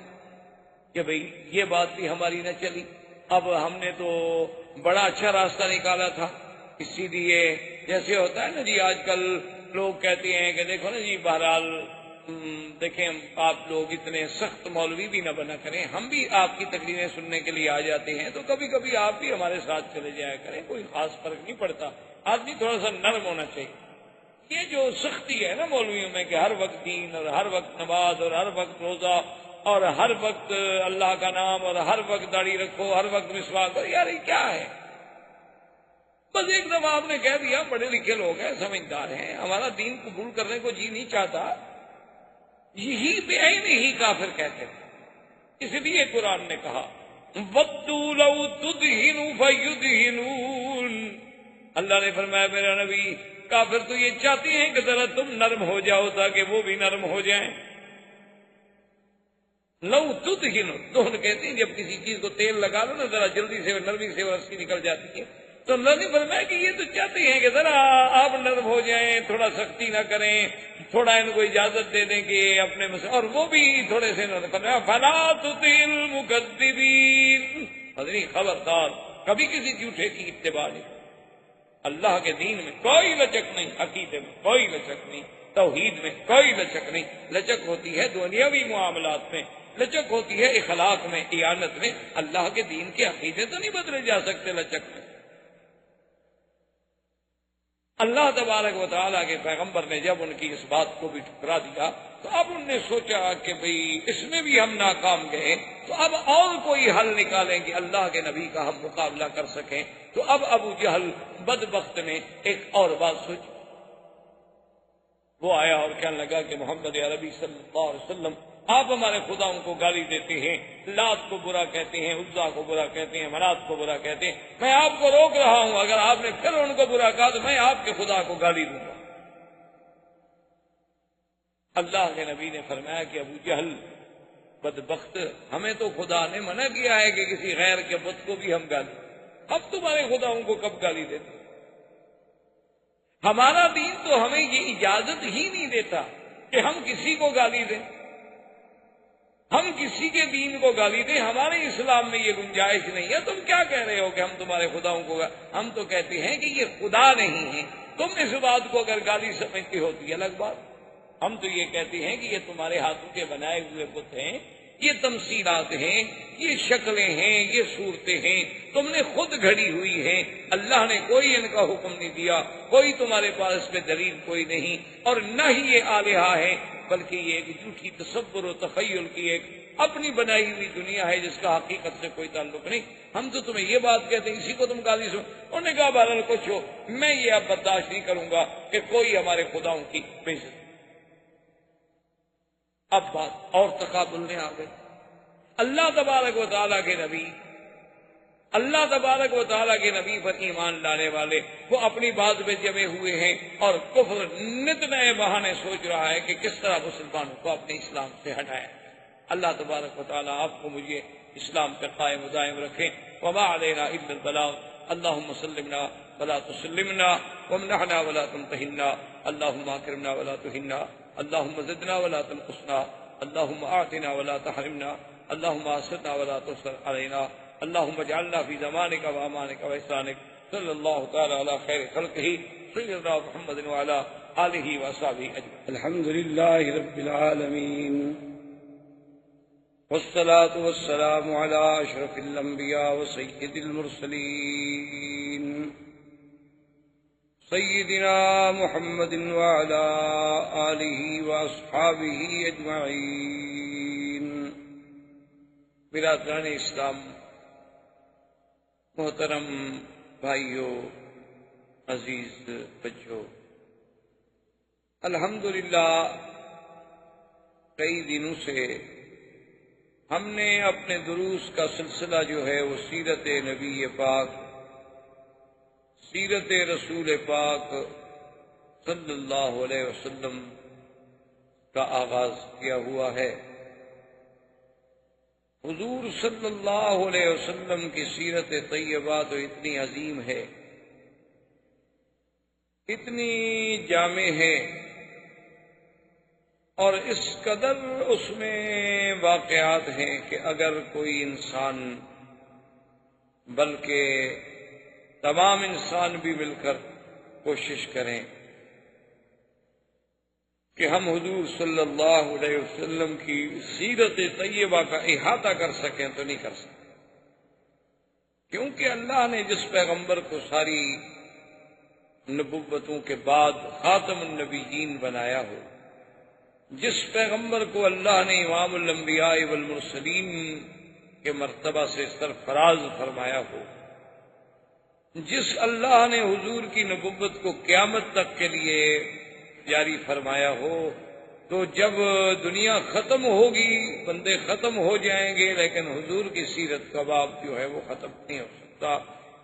Speaker 2: کہ بھئی یہ بات بھی ہماری نہ چلی، اب ہم نے تو بڑا اچھا راستہ نکالا تھا، اسی لیے جیسے ہوتا ہے نا جی آج کل لوگ کہتے ہیں کہ دیکھو نا جی بہرحال دیکھیں آپ لوگ اتنے سخت مولوی بھی نہ بنا کریں، ہم بھی آپ کی تقریریں سننے کے لیے آ جاتے ہیں، تو کبھی کبھی آپ بھی ہمارے ساتھ چلے جایا کریں، کوئی خاص فرق نہیں پڑتا، آدمی تھوڑا سا نرم ہونا چاہیے۔ یہ جو سختی ہے نا مولویوں میں کہ ہر وقت دین اور ہر وقت نماز اور ہر وقت روزہ اور ہر وقت اللہ کا نام اور ہر وقت داڑھی رکھو، ہر وقت مسواک کرو، یار یہ کیا ہے؟ بس ایک دفعہ آپ نے کہہ دیا، پڑھے لکھے لوگ ہیں، سمجھدار ہیں، ہمارا دین قبول کرنے کو جی نہیں چاہتا، یہی بے عین ہی کافر کہتے ہیں۔ اس لیے قرآن نے کہا وَدُّوا لَوْ تُدْهِنُوا فَيُدْهِنُونَ، اللہ نے فرمایا میرا نبی کافر تو یہ چاہتے ہیں کہ ذرا تم نرم ہو جاؤ تاکہ وہ بھی نرم ہو جائیں۔ لو تدہنوا، دہن کہتے ہیں جب کسی چیز کو تیل لگا لو نا ذرا جلدی سے نرمی سے وہ رسی نکل جاتی ہے، تو اللہ نے فرمایا کہ یہ تو چاہتے ہیں کہ ذرا آپ نرم ہو جائیں، تھوڑا سختی نہ کریں، تھوڑا ان کو اجازت دے دیں کہ اپنے اور وہ بھی تھوڑے سے فرمایا فلا تطع المکذبین، حضرین خبردار کبھی کسی جھوٹے کی اتباع نہیں۔ اللہ کے دین میں کوئی لچک نہیں، عقیدے میں کوئی لچک نہیں، توحید میں کوئی لچک نہیں۔ لچک ہوتی ہے دنیاوی معاملات میں، لچک ہوتی ہے اخلاق میں، ایانت میں۔ اللہ کے دین کے عقیدے تو نہیں بدلے جا سکتے لچک میں۔ اللہ تبارک و تعالیٰ کے پیغمبر نے جب ان کی اس بات کو بھی ٹھکرا دیا تو اب انہوں نے سوچا کہ بھئی اس میں بھی ہم ناکام گئے تو اب اور کوئی حل نکالیں کہ اللہ کے نبی کا ہم مقابلہ کر سکیں۔ تو اب ابو جہل بدبخت نے ایک اور بات سوچی، وہ آیا اور کہنے لگا کہ محمد عربی صلی اللہ علیہ وسلم آپ ہمارے خداؤں کو گالی دیتے ہیں، لات کو برا کہتے ہیں، عزا کو برا کہتے ہیں، منات کو برا کہتے ہیں، میں آپ کو روک رہا ہوں، اگر آپ نے پھر ان کو برا کہا تو میں آپ کے خدا کو گالی دوں گا۔ اللہ کے نبی نے فرمایا کہ ابو جہل بدبخت، ہمیں تو خدا نے منع کیا ہے کہ کسی غیر کے بت کو بھی ہم گالی، اب تمہارے خداؤں کو کب گالی دیتے؟ ہمارا دین تو ہمیں یہ اجازت ہی نہیں دیتا کہ ہم کسی کو گالی دیں، ہم کسی کے دین کو گالی دیں، ہمارے اسلام میں یہ گنجائش نہیں ہے۔ تم کیا کہہ رہے ہو کہ ہم تمہارے خداؤں کو ہم تو کہتے ہیں کہ یہ خدا نہیں ہے، تم اس بات کو اگر گالی سمجھتی ہوتی ہے الگ بات، ہم تو یہ کہتے ہیں کہ یہ تمہارے ہاتھوں کے بنائے ہوئے بت ہیں، یہ تمثیلات ہیں، یہ شکلیں ہیں، یہ صورتیں ہیں، تم نے خود گھڑی ہوئی ہیں، اللہ نے کوئی ان کا حکم نہیں دیا، کوئی تمہارے پاس اس پہ دلیل کوئی نہیں، اور نہ ہی یہ آلہہ ہے، بلکہ یہ ایک جھوٹی تصور و تخیل کی ایک اپنی بنائی ہوئی دنیا ہے جس کا حقیقت سے کوئی تعلق نہیں۔ ہم تو تمہیں یہ بات کہتے ہیں، اسی کو تم قاضی سو۔ انہوں نے کہا بہرحال کچھ ہو، میں یہ اب برداشت نہیں کروں گا کہ کوئی ہمارے خداؤں کی بےعزتی۔ اب بات اور تقابل میں آ گئی۔ اللہ تبارک و تعالیٰ کے نبی، اللہ تبارک و تعالیٰ کے نبی پر ایمان لانے والے وہ اپنی بات میں جمے ہوئے ہیں، اور کفر نت نئے بہانے سوچ رہا ہے کہ کس طرح مسلمانوں کو اپنے اسلام سے ہٹائے۔ اللہ تبارک و تعالیٰ آپ کو مجھے اسلام پہ قائم و دائم رکھیں۔ وما علینا الا البلاغ، اللہم سلمنا ولا تسلمنا، وامنحنا ولا تمتحنا، اللہم اکرمنا ولا تہنا، اللہم زدنا ولا تنقصنا، اللہم اعطنا ولا تحرمنا، اللہم آسرنا ولا تؤثر علینا، اللہم اجعلنا فی زمانک و امانک و احسانک، صلی اللہ تعالی علی خیر خلقہ سیدنا محمد وعلی آلہ وصحبہ اجمعین۔ الحمد للہ رب العالمین، والصلاة والسلام على أشرف الأنبياء وسيد المرسلين سيدنا محمد وعلى آله وأصحابه أجمعين۔ برادران اسلام، محترم بھائیو، عزیز بچوں، الحمدللہ کئی دنوں سے ہم نے اپنے دروس کا سلسلہ جو ہے وہ سیرت نبی پاک، سیرت رسول پاک صلی اللہ علیہ وسلم کا آغاز کیا ہوا ہے۔ حضور صلی اللہ علیہ وسلم کی سیرت طیبہ تو اتنی عظیم ہے، اتنی جامع ہے، اور اس قدر اس میں واقعات ہیں کہ اگر کوئی انسان، بلکہ تمام انسان بھی مل کر کوشش کریں کہ ہم حضور صلی اللہ علیہ وسلم کی سیرت طیبہ کا احاطہ کر سکیں تو نہیں کر سکتے، کیونکہ اللہ نے جس پیغمبر کو ساری نبوتوں کے بعد خاتم النبیین بنایا ہو، جس پیغمبر کو اللہ نے امام الانبیاء والمرسلین کے مرتبہ سے سرفراز فرمایا ہو، جس اللہ نے حضور کی نبوت کو قیامت تک کے لیے جاری فرمایا ہو، تو جب دنیا ختم ہوگی، بندے ختم ہو جائیں گے، لیکن حضور کی سیرت کا باب جو ہے وہ ختم نہیں ہو سکتا۔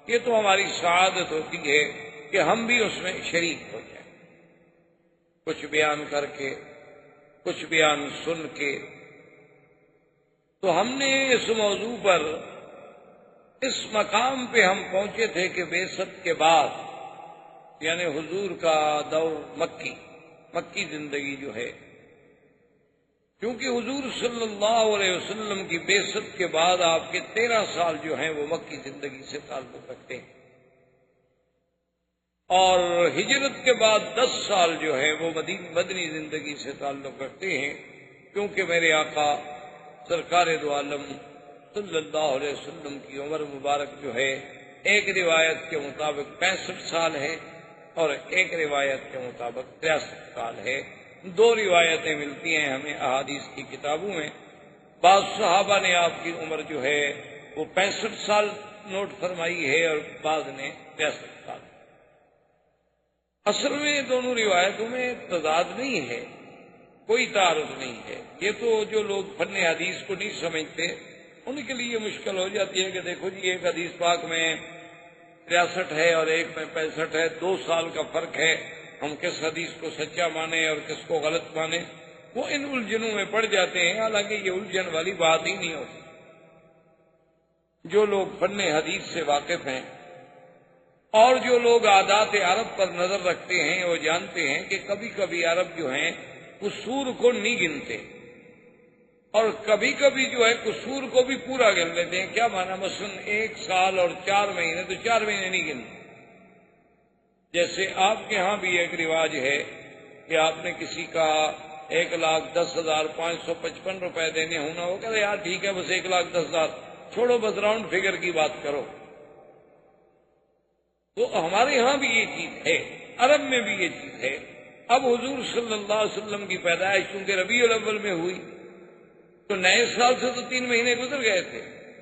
Speaker 2: یہ تو ہماری سعادت ہوتی ہے کہ ہم بھی اس میں شریک ہو جائیں، کچھ بیان کر کے، کچھ بیان سن کے۔ تو ہم نے اس موضوع پر، اس مقام پہ ہم پہنچے تھے کہ بعثت کے بعد، یعنی حضور کا دور مکی زندگی جو ہے، کیونکہ حضور صلی اللہ علیہ وسلم کی بعثت کے بعد آپ کے 13 سال جو ہیں وہ مکی زندگی سے تعلق رکھتے ہیں، اور ہجرت کے بعد 10 سال جو ہے وہ مدنی زندگی سے تعلق رکھتے ہیں، کیونکہ میرے آقا سرکار دو عالم صلی اللہ علیہ وسلم کی عمر مبارک جو ہے ایک روایت کے مطابق 65 سال ہے اور ایک روایت کے مطابق 63 سال ہے۔ 2 روایتیں ملتی ہیں ہمیں احادیث کی کتابوں میں، بعض صحابہ نے آپ کی عمر جو ہے وہ 65 سال نوٹ فرمائی ہے اور بعض نے 63 سال۔ اصل میں دونوں روایتوں میں تضاد نہیں ہے، کوئی تعارض نہیں ہے۔ یہ تو جو لوگ فن حدیث کو نہیں سمجھتے ان کے لیے مشکل ہو جاتی ہے کہ دیکھو جی ایک حدیث پاک میں 63 ہے اور ایک میں 65 ہے، 2 سال کا فرق ہے، ہم کس حدیث کو سچا مانیں اور کس کو غلط مانیں، وہ ان الجھنوں میں پڑ جاتے ہیں، حالانکہ یہ الجھن والی بات ہی نہیں ہوتی۔ جو لوگ فن حدیث سے واقف ہیں اور جو لوگ عادات عرب پر نظر رکھتے ہیں، وہ جانتے ہیں کہ کبھی کبھی عرب جو ہیں قصور کو نہیں گنتے، اور کبھی کبھی جو ہے قصور کو بھی پورا گن لیتے ہیں۔ کیا مانا؟ مثلا 1 سال اور 4 مہینے، تو 4 مہینے نہیں گنتے۔ جیسے آپ کے ہاں بھی ایک رواج ہے کہ آپ نے کسی کا 1,10,555 روپے دینے ہوں نا، وہ کہتے یار ٹھیک ہے بس 1,10,000 چھوڑو، بس راؤنڈ فگر کی بات کرو. تو ہمارے ہاں بھی یہ چیز ہے، عرب میں بھی یہ چیز ہے. اب حضور صلی اللہ علیہ وسلم کی پیدائش چونکہ ربیع الاول میں ہوئی تو نئے سال سے تو 3 مہینے گزر گئے تھے،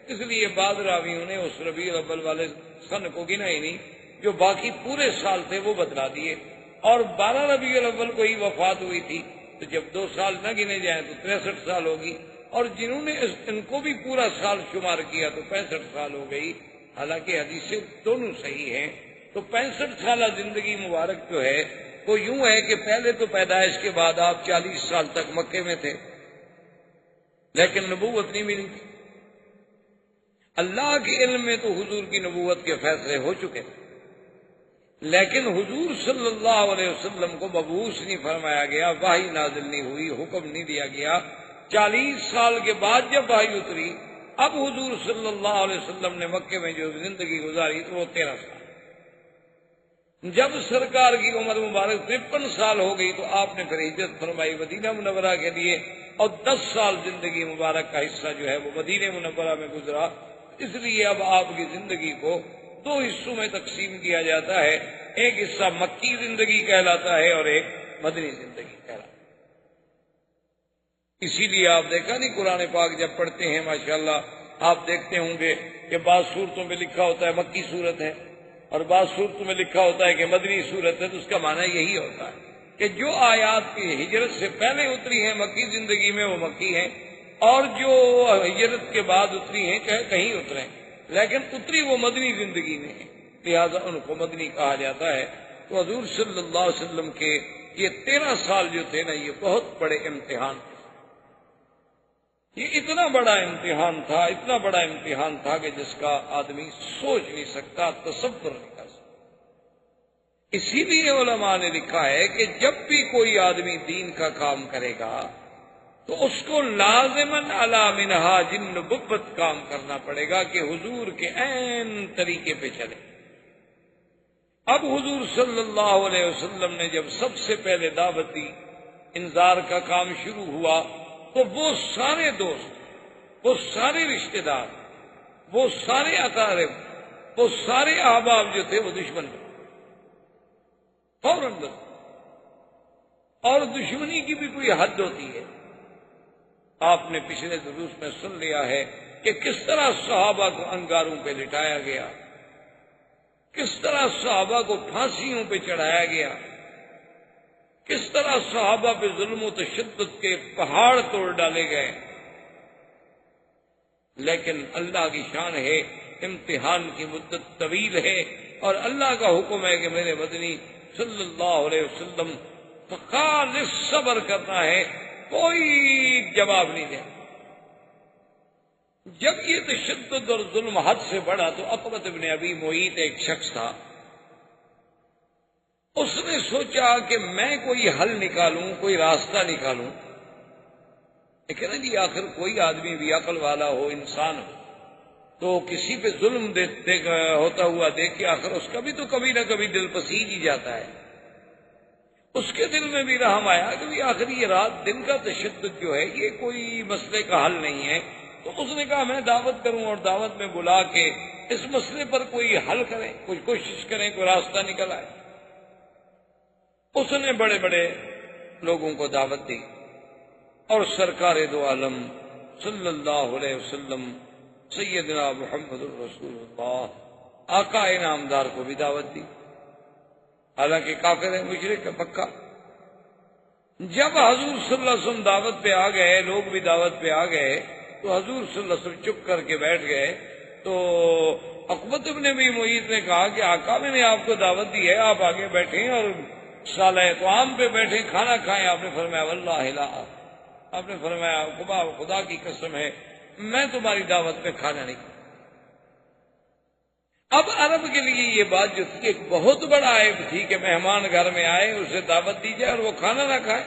Speaker 2: اس لیے بعض راویوں نے اس ربیع الاول والے سن کو گنا ہی نہیں، جو باقی پورے سال تھے وہ بدلا دیے. اور 12 ربیع الاول کو ہی وفات ہوئی تھی، تو جب 2 سال نہ گنے جائیں تو 63 سال ہوگی. اور جنہوں نے ان کو بھی پورا سال شمار کیا تو 65 سال ہو گئی. حالانکہ حدیثیں دونوں صحیح ہیں. تو 65 سالہ زندگی مبارک جو ہے وہ یوں ہے کہ پہلے تو پیدائش کے بعد آپ 40 سال تک مکے میں تھے، لیکن نبوت نہیں ملی تھی. اللہ کے علم میں تو حضور کی نبوت کے فیصلے ہو چکے تھے، لیکن حضور صلی اللہ علیہ وسلم کو مبعوث نہیں فرمایا گیا، وحی نازل نہیں ہوئی، حکم نہیں دیا گیا. 40 سال کے بعد جب وحی اتری، اب حضور صلی اللہ علیہ وسلم نے مکے میں جو زندگی گزاری تو وہ 13 سال. جب سرکار کی عمر مبارک 53 سال ہو گئی تو آپ نے پھر ہجرت فرمائی مدینہ منورہ کے لیے، اور 10 سال زندگی مبارک کا حصہ جو ہے وہ مدینہ منورہ میں گزرا. اس لیے اب آپ کی زندگی کو 2 حصوں میں تقسیم کیا جاتا ہے، ایک حصہ مکی زندگی کہلاتا ہے اور ایک مدنی زندگی کہلاتا ہے. اسی لیے آپ دیکھا نہیں قرآن پاک جب پڑھتے ہیں ماشاءاللہ آپ دیکھتے ہوں گے کہ بعض صورتوں میں لکھا ہوتا ہے مکی صورت ہے اور بعض صورتوں میں لکھا ہوتا ہے کہ مدنی صورت ہے. تو اس کا معنی یہی ہوتا ہے کہ جو آیات کی ہجرت سے پہلے اتری ہیں مکی زندگی میں وہ مکی ہیں، اور جو ہجرت کے بعد اتری ہیں چاہے کہیں اتریں لیکن اتری وہ مدنی زندگی میں ہے، لہذا ان کو مدنی کہا جاتا ہے. تو حضور صلی اللہ علیہ وسلم کے یہ 13 سال جو تھے نا یہ بہت بڑے امتحان تھے. یہ اتنا بڑا امتحان تھا، اتنا بڑا امتحان تھا کہ جس کا آدمی سوچ نہیں سکتا، تصور نہیں کر سکتا. اسی لیے علماء نے لکھا ہے کہ جب بھی کوئی آدمی دین کا کام کرے گا تو اس کو لازماً علی منہاج النبوت کام کرنا پڑے گا کہ حضور کے عین طریقے پہ چلے. اب حضور صلی اللہ علیہ وسلم نے جب سب سے پہلے دعوت دی، انذار کا کام شروع ہوا، تو وہ سارے دوست، وہ سارے رشتہ دار، وہ سارے اقارب، وہ سارے احباب جو تھے وہ دشمن تھے فوراً. اور دشمنی کی بھی کوئی حد ہوتی ہے. آپ نے پچھلے دروس میں سن لیا ہے کہ کس طرح صحابہ کو انگاروں پہ لٹایا گیا، کس طرح صحابہ کو پھانسیوں پہ چڑھایا گیا، کس طرح صحابہ پہ ظلم و تشدد کے پہاڑ توڑ ڈالے گئے. لیکن اللہ کی شان ہے، امتحان کی مدت طویل ہے، اور اللہ کا حکم ہے کہ میرے مدنی صلی اللہ علیہ وسلم خالص صبر کرنا ہے، کوئی جواب نہیں دیا. جب یہ تشدد اور ظلم حد سے بڑھا تو عقبہ ابن ابی معیط ایک شخص تھا، اس نے سوچا کہ میں کوئی حل نکالوں، کوئی راستہ نکالوں. لیکن نا جی آخر کوئی آدمی بھی عقل والا ہو، انسان ہو، تو کسی پہ ظلم ہوتا ہوا دیکھ کے آخر اس کا بھی تو کبھی نہ کبھی دل پسیج ہی جاتا ہے. اس کے دل میں بھی رحم آیا کہ آخر یہ رات دن کا تشدد جو ہے یہ کوئی مسئلے کا حل نہیں ہے. تو اس نے کہا میں دعوت کروں اور دعوت میں بلا کے اس مسئلے پر کوئی حل کریں، کوئی کوشش کریں، کوئی راستہ نکل آئے. اس نے بڑے بڑے لوگوں کو دعوت دی اور سرکار دو عالم صلی اللہ علیہ وسلم سیدنا محمد الرسول اللہ آقا انعامدار کو بھی دعوت دی، حالانکہ کافر ہے، مشرک ہے پکا. جب حضور صلی اللہ علیہ وسلم دعوت پہ آ گئے، لوگ بھی دعوت پہ آ گئے، تو حضور صلی اللہ علیہ وسلم چپ کر کے بیٹھ گئے. تو عقبہ ابن ابی معیط نے کہا کہ آقا میں نے آپ کو دعوت دی ہے، آپ آگے بیٹھیں اور سالہ طعام پہ بیٹھیں، کھانا کھائیں. آپ نے فرمایا واللہ لا، آپ نے فرمایا خدا کی قسم ہے میں تمہاری دعوت پہ کھانا نہیں کھاؤں. اب عرب کے لیے یہ بات جو تھی ایک بہت بڑا عیب تھی کہ مہمان گھر میں آئے، اسے دعوت دی جائے اور وہ کھانا نہ کھائے.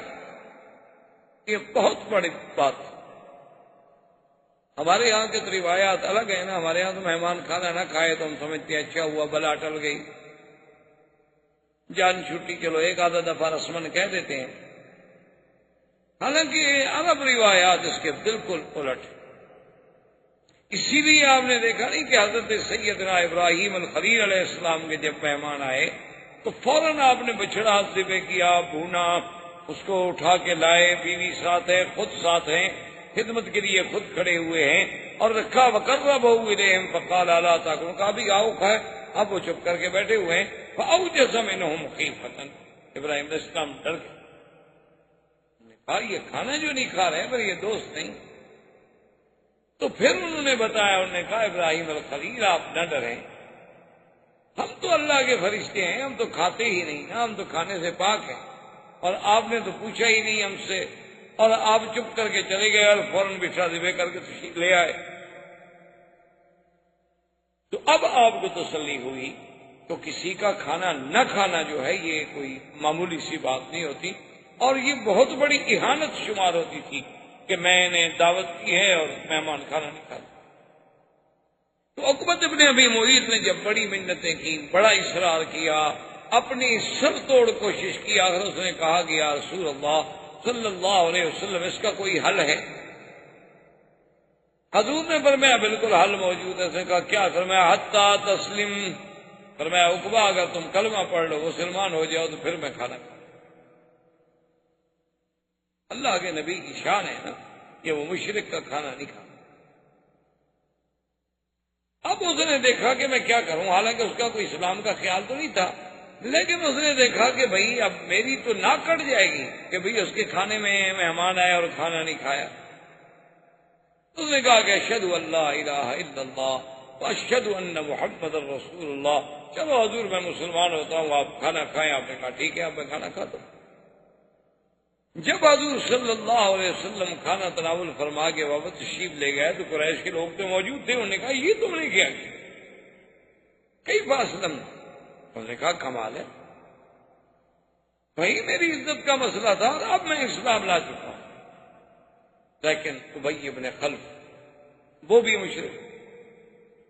Speaker 2: یہ بہت بڑی بات تھی. ہمارے یہاں کے تو روایات الگ ہیں نا، ہمارے یہاں تو مہمان کھانا نہ کھائے تو ہم سمجھتے ہیں اچھا ہوا، بلا ٹل گئی، جان چھٹی، چلو ایک آدھا دفعہ رسمن کہہ دیتے ہیں. حالانکہ عرب روایات اس کے بالکل الٹ ہیں۔ اسی لیے آپ نے دیکھا نہیں کہ حضرت سیدنا ابراہیم الخلیل علیہ السلام کے جب مہمان آئے تو فوراً آپ نے بچڑا ذبح کیا، بھونا، اس کو اٹھا کے لائے، بیوی ساتھ ہے، خود ساتھ ہیں، خدمت کے لیے خود کھڑے ہوئے ہیں، اور رکھا وقربہ الیہم فقال الا تاکلون، کہا بھی آؤ کھائے۔ اب وہ چپ کر کے بیٹھے ہوئے ہیں، فاوجس منہم خیفۃ، ابراہیم علیہ السلام ڈر گئے، کہا یہ کھانا جو نہیں کھا رہے پر یہ دوست نہیں۔ تو پھر انہوں نے بتایا، انہوں نے کہا ابراہیم الخلیل آپ نہ ڈریں، ہم تو اللہ کے فرشتے ہیں، ہم تو کھاتے ہی نہیں نا، ہم تو کھانے سے پاک ہیں، اور آپ نے تو پوچھا ہی نہیں ہم سے، اور آپ چپ کر کے چلے گئے اور فوراً بچھا ذبح کر کے تشریف لے آئے۔ تو اب آپ کو تسلی ہوئی۔ تو کسی کا کھانا نہ کھانا جو ہے یہ کوئی معمولی سی بات نہیں ہوتی، اور یہ بہت بڑی اہانت شمار ہوتی تھی کہ میں نے دعوت کی ہے اور مہمان کھانا نہیں کھاتا۔ تو عقبہ ابن ابی معیط نے جب بڑی منتیں کی، بڑا اصرار کیا، اپنی سر توڑ کوشش کی، آخر اس نے کہا کہ یا رسول اللہ صلی اللہ علیہ وسلم اس کا کوئی حل ہے؟ حضور نے فرمایا بالکل حل موجود ہے۔ اس نے کہا کیا؟ فرمایا حتی تسلم، فرمایا عقبہ اگر تم کلمہ پڑھ لو، مسلمان ہو جاؤ تو پھر میں کھانا کھاؤں۔ اللہ کے نبی کی شان ہے نا کہ وہ مشرک کا کھانا نہیں کھانا۔ اب اس نے دیکھا کہ میں کیا کروں، حالانکہ اس کا کوئی اسلام کا خیال تو نہیں تھا، لیکن اس نے دیکھا کہ بھئی اب میری تو ناک کٹ جائے گی کہ بھئی اس کے کھانے میں مہمان آیا اور کھانا نہیں کھایا۔ اس نے کہا کہ اشہد ان لا الہ الا اللہ واشہد ان محمد رسول اللہ، چلو حضور میں مسلمان ہوتا ہوں، آپ کھانا کھائیں۔ آپ نے کہا ٹھیک ہے، اب میں کھانا کھاتا ہوں۔ جب حضور صلی اللہ علیہ وسلم کھانا تناول فرما کے واپس تشریف لے گئے تو قریش کے لوگ تو موجود تھے، انہوں نے کہا یہ تم نے کیا کیف اسلم؟ انہوں نے کہا کمال ہے، بھائی میری عزت کا مسئلہ تھا اور اب میں اسلام لا چکا ہوں۔ لیکن ابی بن خلف وہ بھی مشرک،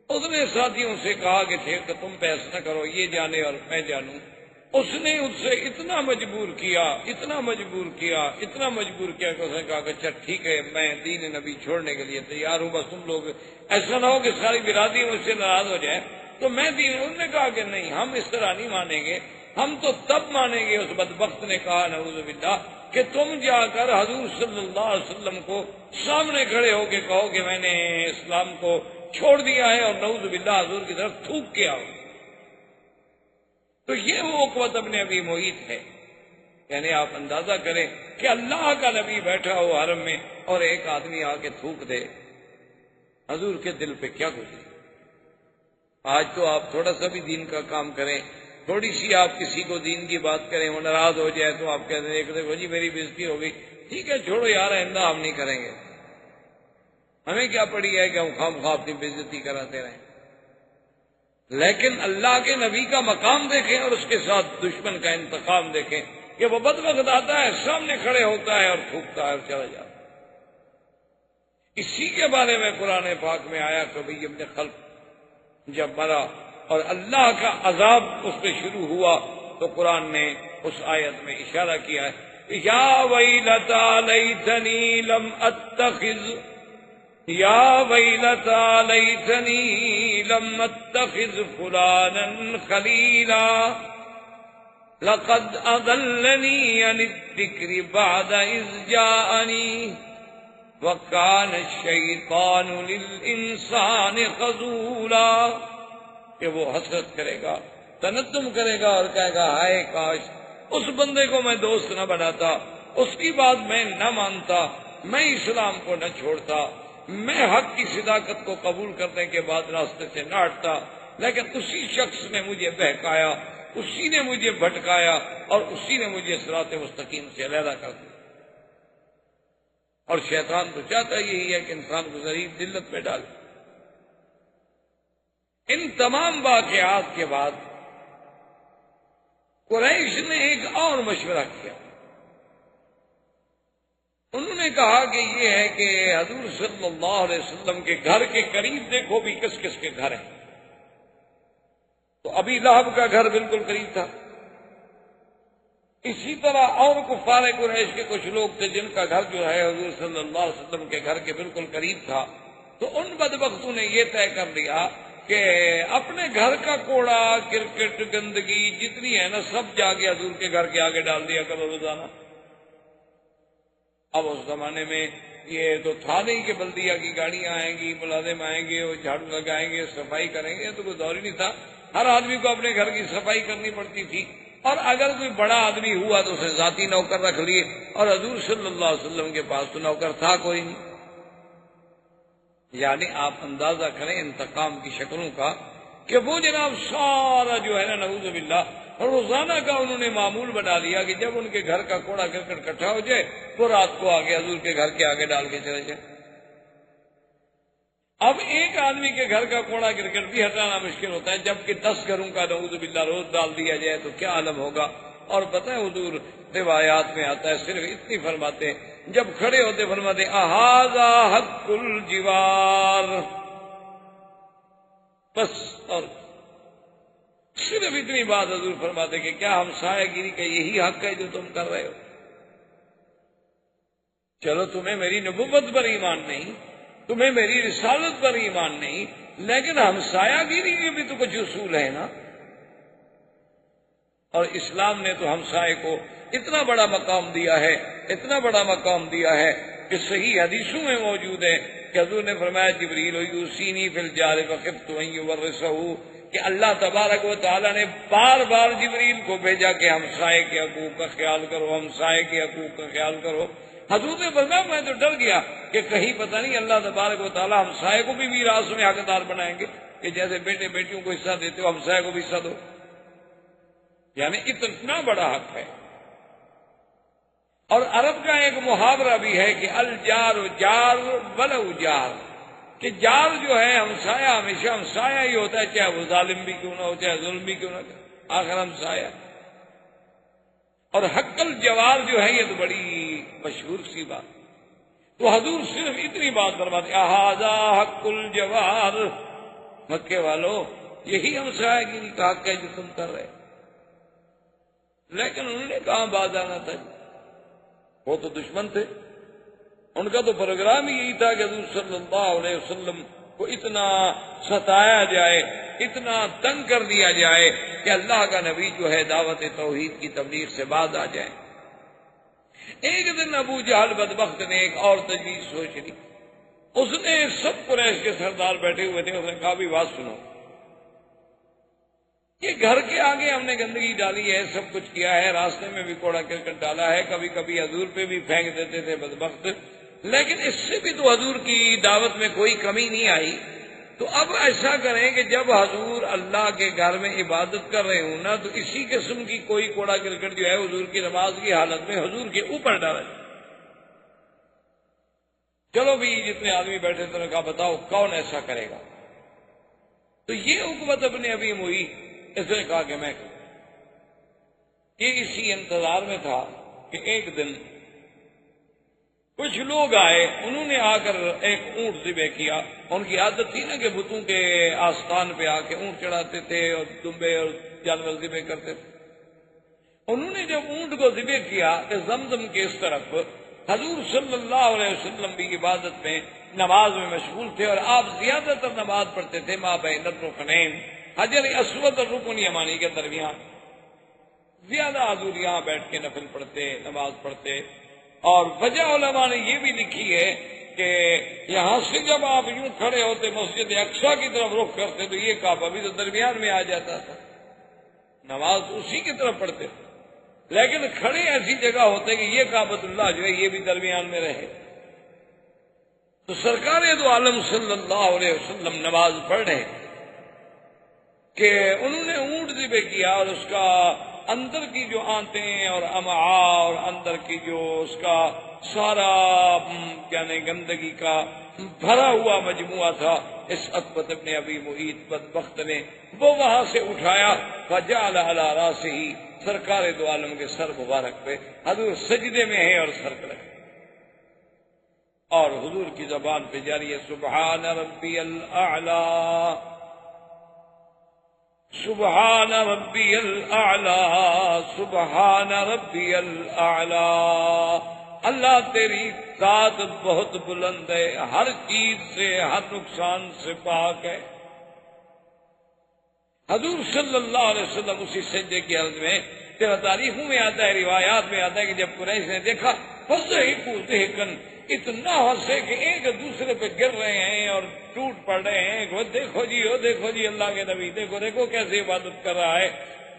Speaker 2: اس نے ساتھیوں سے کہا کہ ٹھیک ہے تم بحث نہ کرو، یہ جانے اور میں جانوں۔ اس نے ان سے اتنا مجبور کیا کہ اس نے کہا کہ اچھا ٹھیک ہے میں دین نبی چھوڑنے کے لیے تیار ہوں، بس تم لوگ ایسا نہ ہو کہ ساری برادری مجھ سے ناراض ہو جائے تو میں دین۔ انہوں نے کہا کہ نہیں، ہم اس طرح نہیں مانیں گے، ہم تو تب مانیں گے۔ اس بدبخت نے کہا نعوذ باللہ کہ تم جا کر حضور صلی اللہ علیہ وسلم کو سامنے کھڑے ہو کے کہو کہ میں نے اسلام کو چھوڑ دیا ہے، اور نعوذ باللہ حضور کی طرف تھوک کے آؤ۔ تو یہ وہ عقبہ ابن ابی معیط ہے، یعنی آپ اندازہ کریں کہ اللہ کا نبی بیٹھا ہو حرم میں اور ایک آدمی آ کے تھوک دے، حضور کے دل پہ کیا گزرے۔ آج تو آپ تھوڑا سا بھی دین کا کام کریں، تھوڑی سی آپ کسی کو دین کی بات کریں، وہ ناراض ہو جائے تو آپ کہتے ہیں دیکھو جی میری بےزتی ہو گئی، ٹھیک ہے چھوڑو یار آئندہ ہم نہیں کریں گے، ہمیں کیا پڑی ہے کہ ہم خام خواہ اپنی بےزتی کراتے رہیں۔ لیکن اللہ کے نبی کا مقام دیکھیں اور اس کے ساتھ دشمن کا انتقام دیکھیں کہ وہ بدبخت آتا ہے، سامنے کھڑے ہوتا ہے اور تھوکتا ہے اور چلا جاتا ہے۔ اسی کے بارے میں قرآن پاک میں آیا کہ ابی ابن خلف جب مرا اور اللہ کا عذاب اس پہ شروع ہوا تو قرآن نے اس آیت میں اشارہ کیا ہے یا ویلتا لیتنی لم اتخذ یا ویلتا لیتنی لم اتخذ فلانا خلیلا لقد اضلنی عن الذکر بعد اذ جاءنی وکان الشیطان للانسان خذولا، کہ وہ حسرت کرے گا، تندم کرے گا اور کہے گا ہائے کاش اس بندے کو میں دوست نہ بناتا، اس کی بات میں نہ مانتا، میں اسلام کو نہ چھوڑتا، میں حق کی صداقت کو قبول کرنے کے بعد راستے سے نہ ہٹتا، لیکن اسی شخص نے مجھے بہکایا، اسی نے مجھے بھٹکایا اور اسی نے مجھے صراط مستقیم سے علیحدہ کر دیا۔ اور شیطان تو چاہتا یہی ہے کہ انسان کو ذلیل ذلت میں ڈالے۔ ان تمام واقعات کے بعد قریش نے ایک اور مشورہ کیا، انہوں نے کہا کہ یہ ہے کہ حضور صلی اللہ علیہ وسلم کے گھر کے قریب دیکھو بھی کس کس کے گھر ہیں۔ تو ابی لہب کا گھر بالکل قریب تھا، اسی طرح اور کفار قریش کے کچھ لوگ تھے جن کا گھر جو ہے حضور صلی اللہ علیہ وسلم کے گھر کے بالکل قریب تھا، تو ان بدبختوں نے یہ طے کر لیا کہ اپنے گھر کا کوڑا کرکٹ گندگی جتنی ہے نا سب جا کے حضور کے گھر کے آگے ڈال دیا کرو روزانہ۔ اب اس زمانے میں یہ تو تھا نہیں کہ بلدیہ کی گاڑیاں آئیں گی، ملازم آئیں گے، وہ جھاڑو لگائیں گے، صفائی کریں گے، تو کوئی دور ہی نہیں تھا۔ ہر آدمی کو اپنے گھر کی صفائی کرنی پڑتی تھی، اور اگر کوئی بڑا آدمی ہوا تو اسے ذاتی نوکر رکھ لیے، اور حضور صلی اللہ علیہ وسلم کے پاس تو نوکر تھا کوئی نہیں۔ یعنی آپ اندازہ کریں انتقام کی شکلوں کا کہ وہ جناب سارا جو ہے نا نعوذ باللہ روزانہ کا انہوں نے معمول بنا لیا کہ جب ان کے گھر کا کوڑا کرکٹ اکٹھا ہو جائے تو رات کو آگے حضور کے گھر کے آگے ڈال کے چلے جائے۔ اب ایک آدمی کے گھر کا کوڑا کرکٹ بھی ہٹانا مشکل ہوتا ہے، جبکہ 10 گھروں کا نعوذ باللہ روز ڈال دیا جائے تو کیا عالم ہوگا۔ اور پتہ ہے حضور روایات میں آتا ہے، صرف اتنی فرماتے ہیں، جب کھڑے ہوتے فرماتے اہذا حق الجوار، بس، اور صرف اتنی بات حضور فرماتے کہ کیا ہمسایہ گیری کا یہی حق ہے جو تم کر رہے ہو؟ چلو تمہیں میری نبوت پر ایمان نہیں، تمہیں میری رسالت پر ایمان نہیں، لیکن ہمسایہ گیری کے بھی تو کچھ اصول ہے نا۔ اور اسلام نے تو ہمسائے کو اتنا بڑا مقام دیا ہے، اتنا بڑا مقام دیا ہے کہ صحیح حدیثوں میں موجود ہے کہ حضور نے فرمایا جبریل یوصینی فی الجار فخفت ان یورثہ، کہ اللہ تبارک و تعالیٰ نے بار بار جبریل کو بھیجا کہ ہمسائے کے حقوق کا خیال کرو، ہمسائے کے حقوق کا خیال کرو۔ حضور نے فرمایا میں تو ڈر گیا کہ کہیں پتہ نہیں اللہ تبارک و تعالیٰ ہمسائے کو بھی میراث میں حقدار بنائیں گے کہ جیسے بیٹے بیٹیوں کو حصہ دیتے ہو ہمسائے کو بھی حصہ دو، یعنی اتنا بڑا حق ہے۔ اور عرب کا ایک محاورہ بھی ہے کہ الجار جار ولو جار، کہ جار جو ہے ہمسایہ ہمیشہ ہمسایہ ہی ہوتا ہے، چاہے وہ ظالم بھی کیوں نہ ہو، چاہے ظلم بھی کیوں نہ ہو، آخر ہمسایہ۔ اور حق الجوار جو ہے یہ تو بڑی مشہور سی بات، تو حضور صرف اتنی بات فرماتے اہذا حق الجوار، مکے والو یہی ہمسایہ گیری کا حق ہے جو تم کر رہے۔ لیکن انہوں نے کہاں باز آنا تھا، وہ تو دشمن تھے، ان کا تو پروگرام ہی یہی تھا کہ حضور صلی اللہ علیہ وسلم کو اتنا ستایا جائے، اتنا تنگ کر دیا جائے کہ اللہ کا نبی جو ہے دعوت توحید کی تبلیغ سے باز آ جائے۔ ایک دن ابو جہل بدبخت نے ایک اور تجویز سوچ لی، اس نے سب قریش کے سردار بیٹھے ہوئے تھے، اس نے کہا بھی بات سنو، یہ گھر کے آگے ہم نے گندگی ڈالی ہے، سب کچھ کیا ہے، راستے میں بھی کوڑا کرکٹ ڈالا ہے، کبھی کبھی حضور پہ بھی پھینک دیتے تھے بدبخت، لیکن اس سے بھی تو حضور کی دعوت میں کوئی کمی نہیں آئی، تو اب ایسا کریں کہ جب حضور اللہ کے گھر میں عبادت کر رہے ہوں نا تو اسی قسم کی کوئی کوڑا کرکٹ جو ہے حضور کی نماز کی حالت میں حضور کے اوپر ڈالا جائے۔ چلو بھی جتنے آدمی بیٹھے تھے نے کہا بتاؤ کون ایسا کرے گا؟ تو یہ عقبۃ ابن ابی معیط اس نے کہا کہ میں یہ اسی انتظار میں تھا کہ ایک دن کچھ لوگ آئے، انہوں نے آ کر ایک اونٹ ذبح کیا، ان کی عادت تھی نا کہ بتوں کے آستان پہ آ کے اونٹ چڑھاتے تھے اور دمبے اور جانور ذبح کرتے تھے۔ انہوں نے جب اونٹ کو ذبح کیا کہ زمزم کے اس طرف حضور صلی اللہ علیہ وسلم بھی عبادت میں نماز میں مشغول تھے، اور آپ زیادہ تر نماز پڑھتے تھے ما بین الرکنین، حجر اسود اور رکن یمانی کے درمیان، زیادہ حضور یہاں بیٹھ کے نفل پڑھتے، نماز پڑھتے۔ اور وجہ علماء نے یہ بھی لکھی ہے کہ یہاں سے جب آپ یوں کھڑے ہوتے مسجد اقصیٰ کی طرف رخ کرتے تو یہ کعبہ بھی تو درمیان میں آ جاتا تھا، نماز اسی کی طرف پڑھتے تھے، لیکن کھڑے ایسی جگہ ہوتے کہ یہ کعبۃ اللہ جو ہے یہ بھی درمیان میں رہے۔ تو سرکار دو عالم صلی اللہ علیہ وسلم نماز پڑھ رہے کہ انہوں نے اونٹ ذبح کیا، اور اس کا اندر کی جو آنتیں اور امعاء اور اندر کی جو اس کا سارا یعنی گندگی کا بھرا ہوا مجموعہ تھا، اس عقبۃ ابن ابی معیط بدبخت نے وہ وہاں سے اٹھایا، فجعل علی راسہ، سرکار دو عالم کے سر مبارک پہ حضور سجدے میں ہے اور سر پر ہے، اور حضور کی زبان پہ جاری ہے سبحان ربی الاعلی، سبحان ربی الاعلی، سبحان ربی الاعلی، اللہ تیری ذات بہت بلند ہے، ہر چیز سے، ہر نقصان سے پاک ہے۔ حضور صلی اللہ علیہ وسلم اسی سجدے کی حالت میں، تیرا تاریخوں میں آتا ہے، روایات میں آتا ہے کہ جب قریش نے دیکھا فضحکوا ضحکا، اتنا ہنسے کہ ایک دوسرے پہ گر رہے ہیں اور ٹوٹ پڑ رہے ہیں، وہ دیکھو جی، وہ دیکھو جی اللہ کے نبی، دیکھو دیکھو کیسے عبادت کر رہا ہے،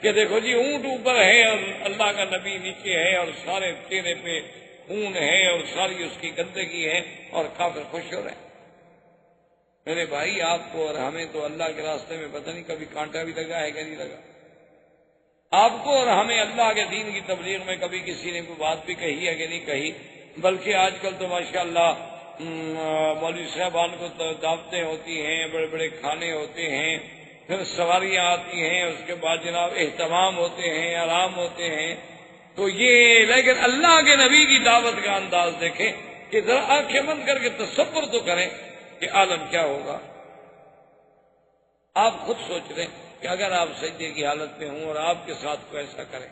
Speaker 2: کہ دیکھو جی اونٹ اوپر ہے اور اللہ کا نبی نیچے ہے، اور سارے چہرے پہ خون ہے اور ساری اس کی گندگی ہے، اور کافر خوش ہو رہے ہیں۔ میرے بھائی، آپ کو اور ہمیں تو اللہ کے راستے میں پتہ نہیں کبھی کانٹا بھی لگا ہے کہ نہیں لگا۔ آپ کو اور ہمیں اللہ کے دین کی تبلیغ میں کبھی کسی نے کوئی بات بھی کہی ہے کہ نہیں کہی، بلکہ آج کل تو ماشاءاللہ مولوی صاحبان کو دعوتیں ہوتی ہیں، بڑے بڑے کھانے ہوتے ہیں، پھر سواریاں آتی ہیں، اس کے بعد جناب اہتمام ہوتے ہیں، آرام ہوتے ہیں، تو یہ لیکن اللہ کے نبی کی دعوت کا انداز دیکھیں کہ ذرا آنکھیں بند کر کے تصور تو کریں کہ عالم کیا ہوگا۔ آپ خود سوچ لیں کہ اگر آپ سجدے کی حالت میں ہوں اور آپ کے ساتھ کوئی ایسا کریں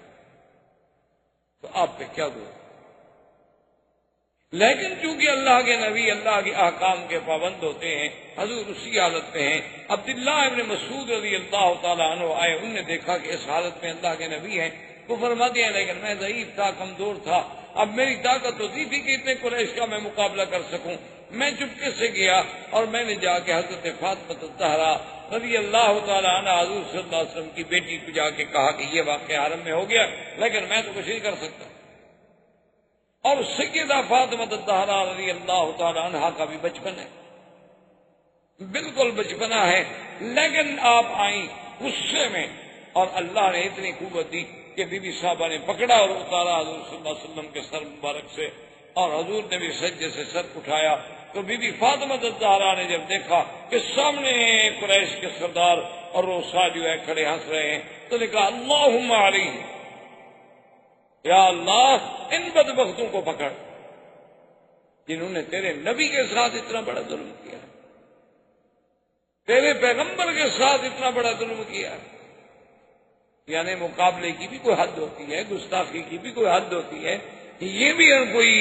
Speaker 2: تو آپ پہ کیا گزرے۔ لیکن چونکہ اللہ کے نبی اللہ کے احکام کے پابند ہوتے ہیں، حضور اسی حالت میں ہیں۔ عبداللہ ابن مسعود رضی اللہ تعالیٰ عنہ آئے، انہوں نے دیکھا کہ اس حالت میں اللہ کے نبی ہیں، وہ فرماتے ہیں لیکن میں ضعیف تھا، کمزور تھا، اب میری طاقت ہوتی تھی کہ اتنے قریش کا میں مقابلہ کر سکوں، میں چپکے سے گیا اور میں نے جا کے حضرت فاطمہ الزہرا رضی اللہ تعالیٰ عنہ حضور صلی اللہ علیہ وسلم کی بیٹی کو جا کے کہا کہ یہ واقعہ حرم میں ہو گیا، لیکن میں تو کچھ نہیں کر سکتا۔ اور سیدہ فاطمہ الزہرا رضی اللہ تعالیٰ عنہ کا بھی بچپن ہے، بالکل بچپنا ہے، لیکن آپ آئیں غصے میں، اور اللہ نے اتنی قوت دی کہ بی بی صاحبہ نے پکڑا اور اتارا حضور صلی اللہ علیہ وسلم کے سر مبارک سے، اور حضور نے بھی سجدے سے سر اٹھایا۔ تو بی بی فاطمہ الزہرا نے جب دیکھا کہ سامنے قریش کے سردار اور روسا جو ہے کھڑے ہنس رہے ہیں، تو نے کہا اللہم علیہ، یا اللہ ان بدبختوں کو پکڑ جنہوں نے تیرے نبی کے ساتھ اتنا بڑا ظلم کیا، تیرے پیغمبر کے ساتھ اتنا بڑا ظلم کیا۔ یعنی مقابلے کی بھی کوئی حد ہوتی ہے، گستاخی کی بھی کوئی حد ہوتی ہے، یہ بھی کوئی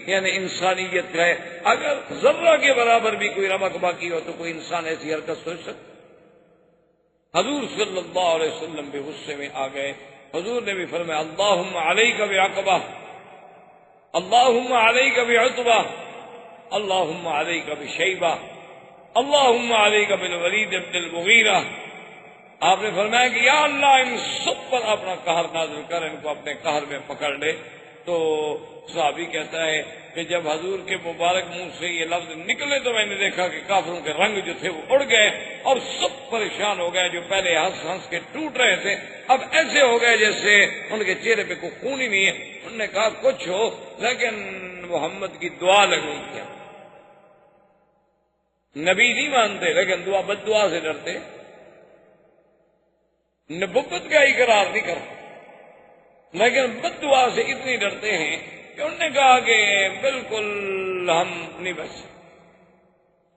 Speaker 2: یعنی انسانیت ہے۔ اگر ذرہ کے برابر بھی کوئی رمق باقی ہو تو کوئی انسان ایسی حرکت سوچ سکتا۔ حضور صلی اللہ علیہ وسلم بھی غصے میں آ گئے، حضور نے بھی فرمایا اللہم علیک بعقبہ، اللہم علیک بعتبہ، اللہم علیک بشیبہ، اللہم علیک بالولید بن المغیرہ۔ آپ نے فرمایا کہ یا اللہ ان سب پر اپنا قہر نازل کر، ان کو اپنے قہر میں پکڑ لے۔ تو صحابی کہتا ہے کہ جب حضور کے مبارک منہ سے یہ لفظ نکلے تو میں نے دیکھا کہ کافروں کے رنگ جو تھے وہ اڑ گئے اور سب پریشان ہو گئے، جو پہلے ہنس ہنس کے ٹوٹ رہے تھے اب ایسے ہو گئے جیسے ان کے چہرے پہ کوئی خون ہی نہیں ہے۔ انہوں نے کہا کچھ ہو لیکن محمد کی دعا لگی کیا، نبی نہیں مانتے لیکن دعا بد دعا سے ڈرتے، نبوت کا اقرار نہیں کرتے لیکن بد دعا سے اتنی ڈرتے ہیں کہ انہوں نے کہا کہ بالکل ہم نہیں بچ سکتے۔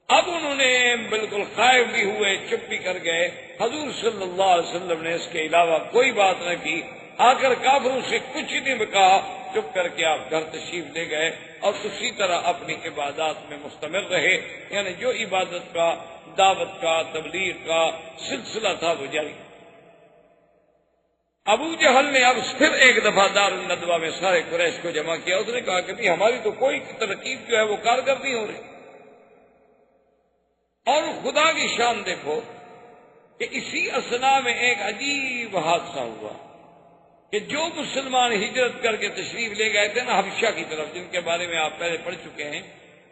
Speaker 2: اب انہوں نے بالکل خائف بھی ہوئے، چپ بھی کر گئے۔ حضور صلی اللہ علیہ وسلم نے اس کے علاوہ کوئی بات نہ کی، آ کر کافروں سے کچھ نہیں کہا، چپ کر کے آپ گھر تشریف لے گئے اور اسی طرح اپنی عبادات میں مستمر رہے، یعنی جو عبادت کا، دعوت کا، تبلیغ کا سلسلہ تھا وہ جاری۔ ابو جہل نے اب پھر ایک دفعہ دار الندوہ میں سارے قریش کو جمع کیا، اس نے کہا کہ ہماری تو کوئی ترکیب جو ہے وہ کارگر نہیں ہو رہی، اور خدا کی شان دیکھو کہ اسی اثنا میں ایک عجیب حادثہ ہوا کہ جو مسلمان ہجرت کر کے تشریف لے گئے تھے نا حبشہ کی طرف، جن کے بارے میں آپ پہلے پڑھ چکے ہیں،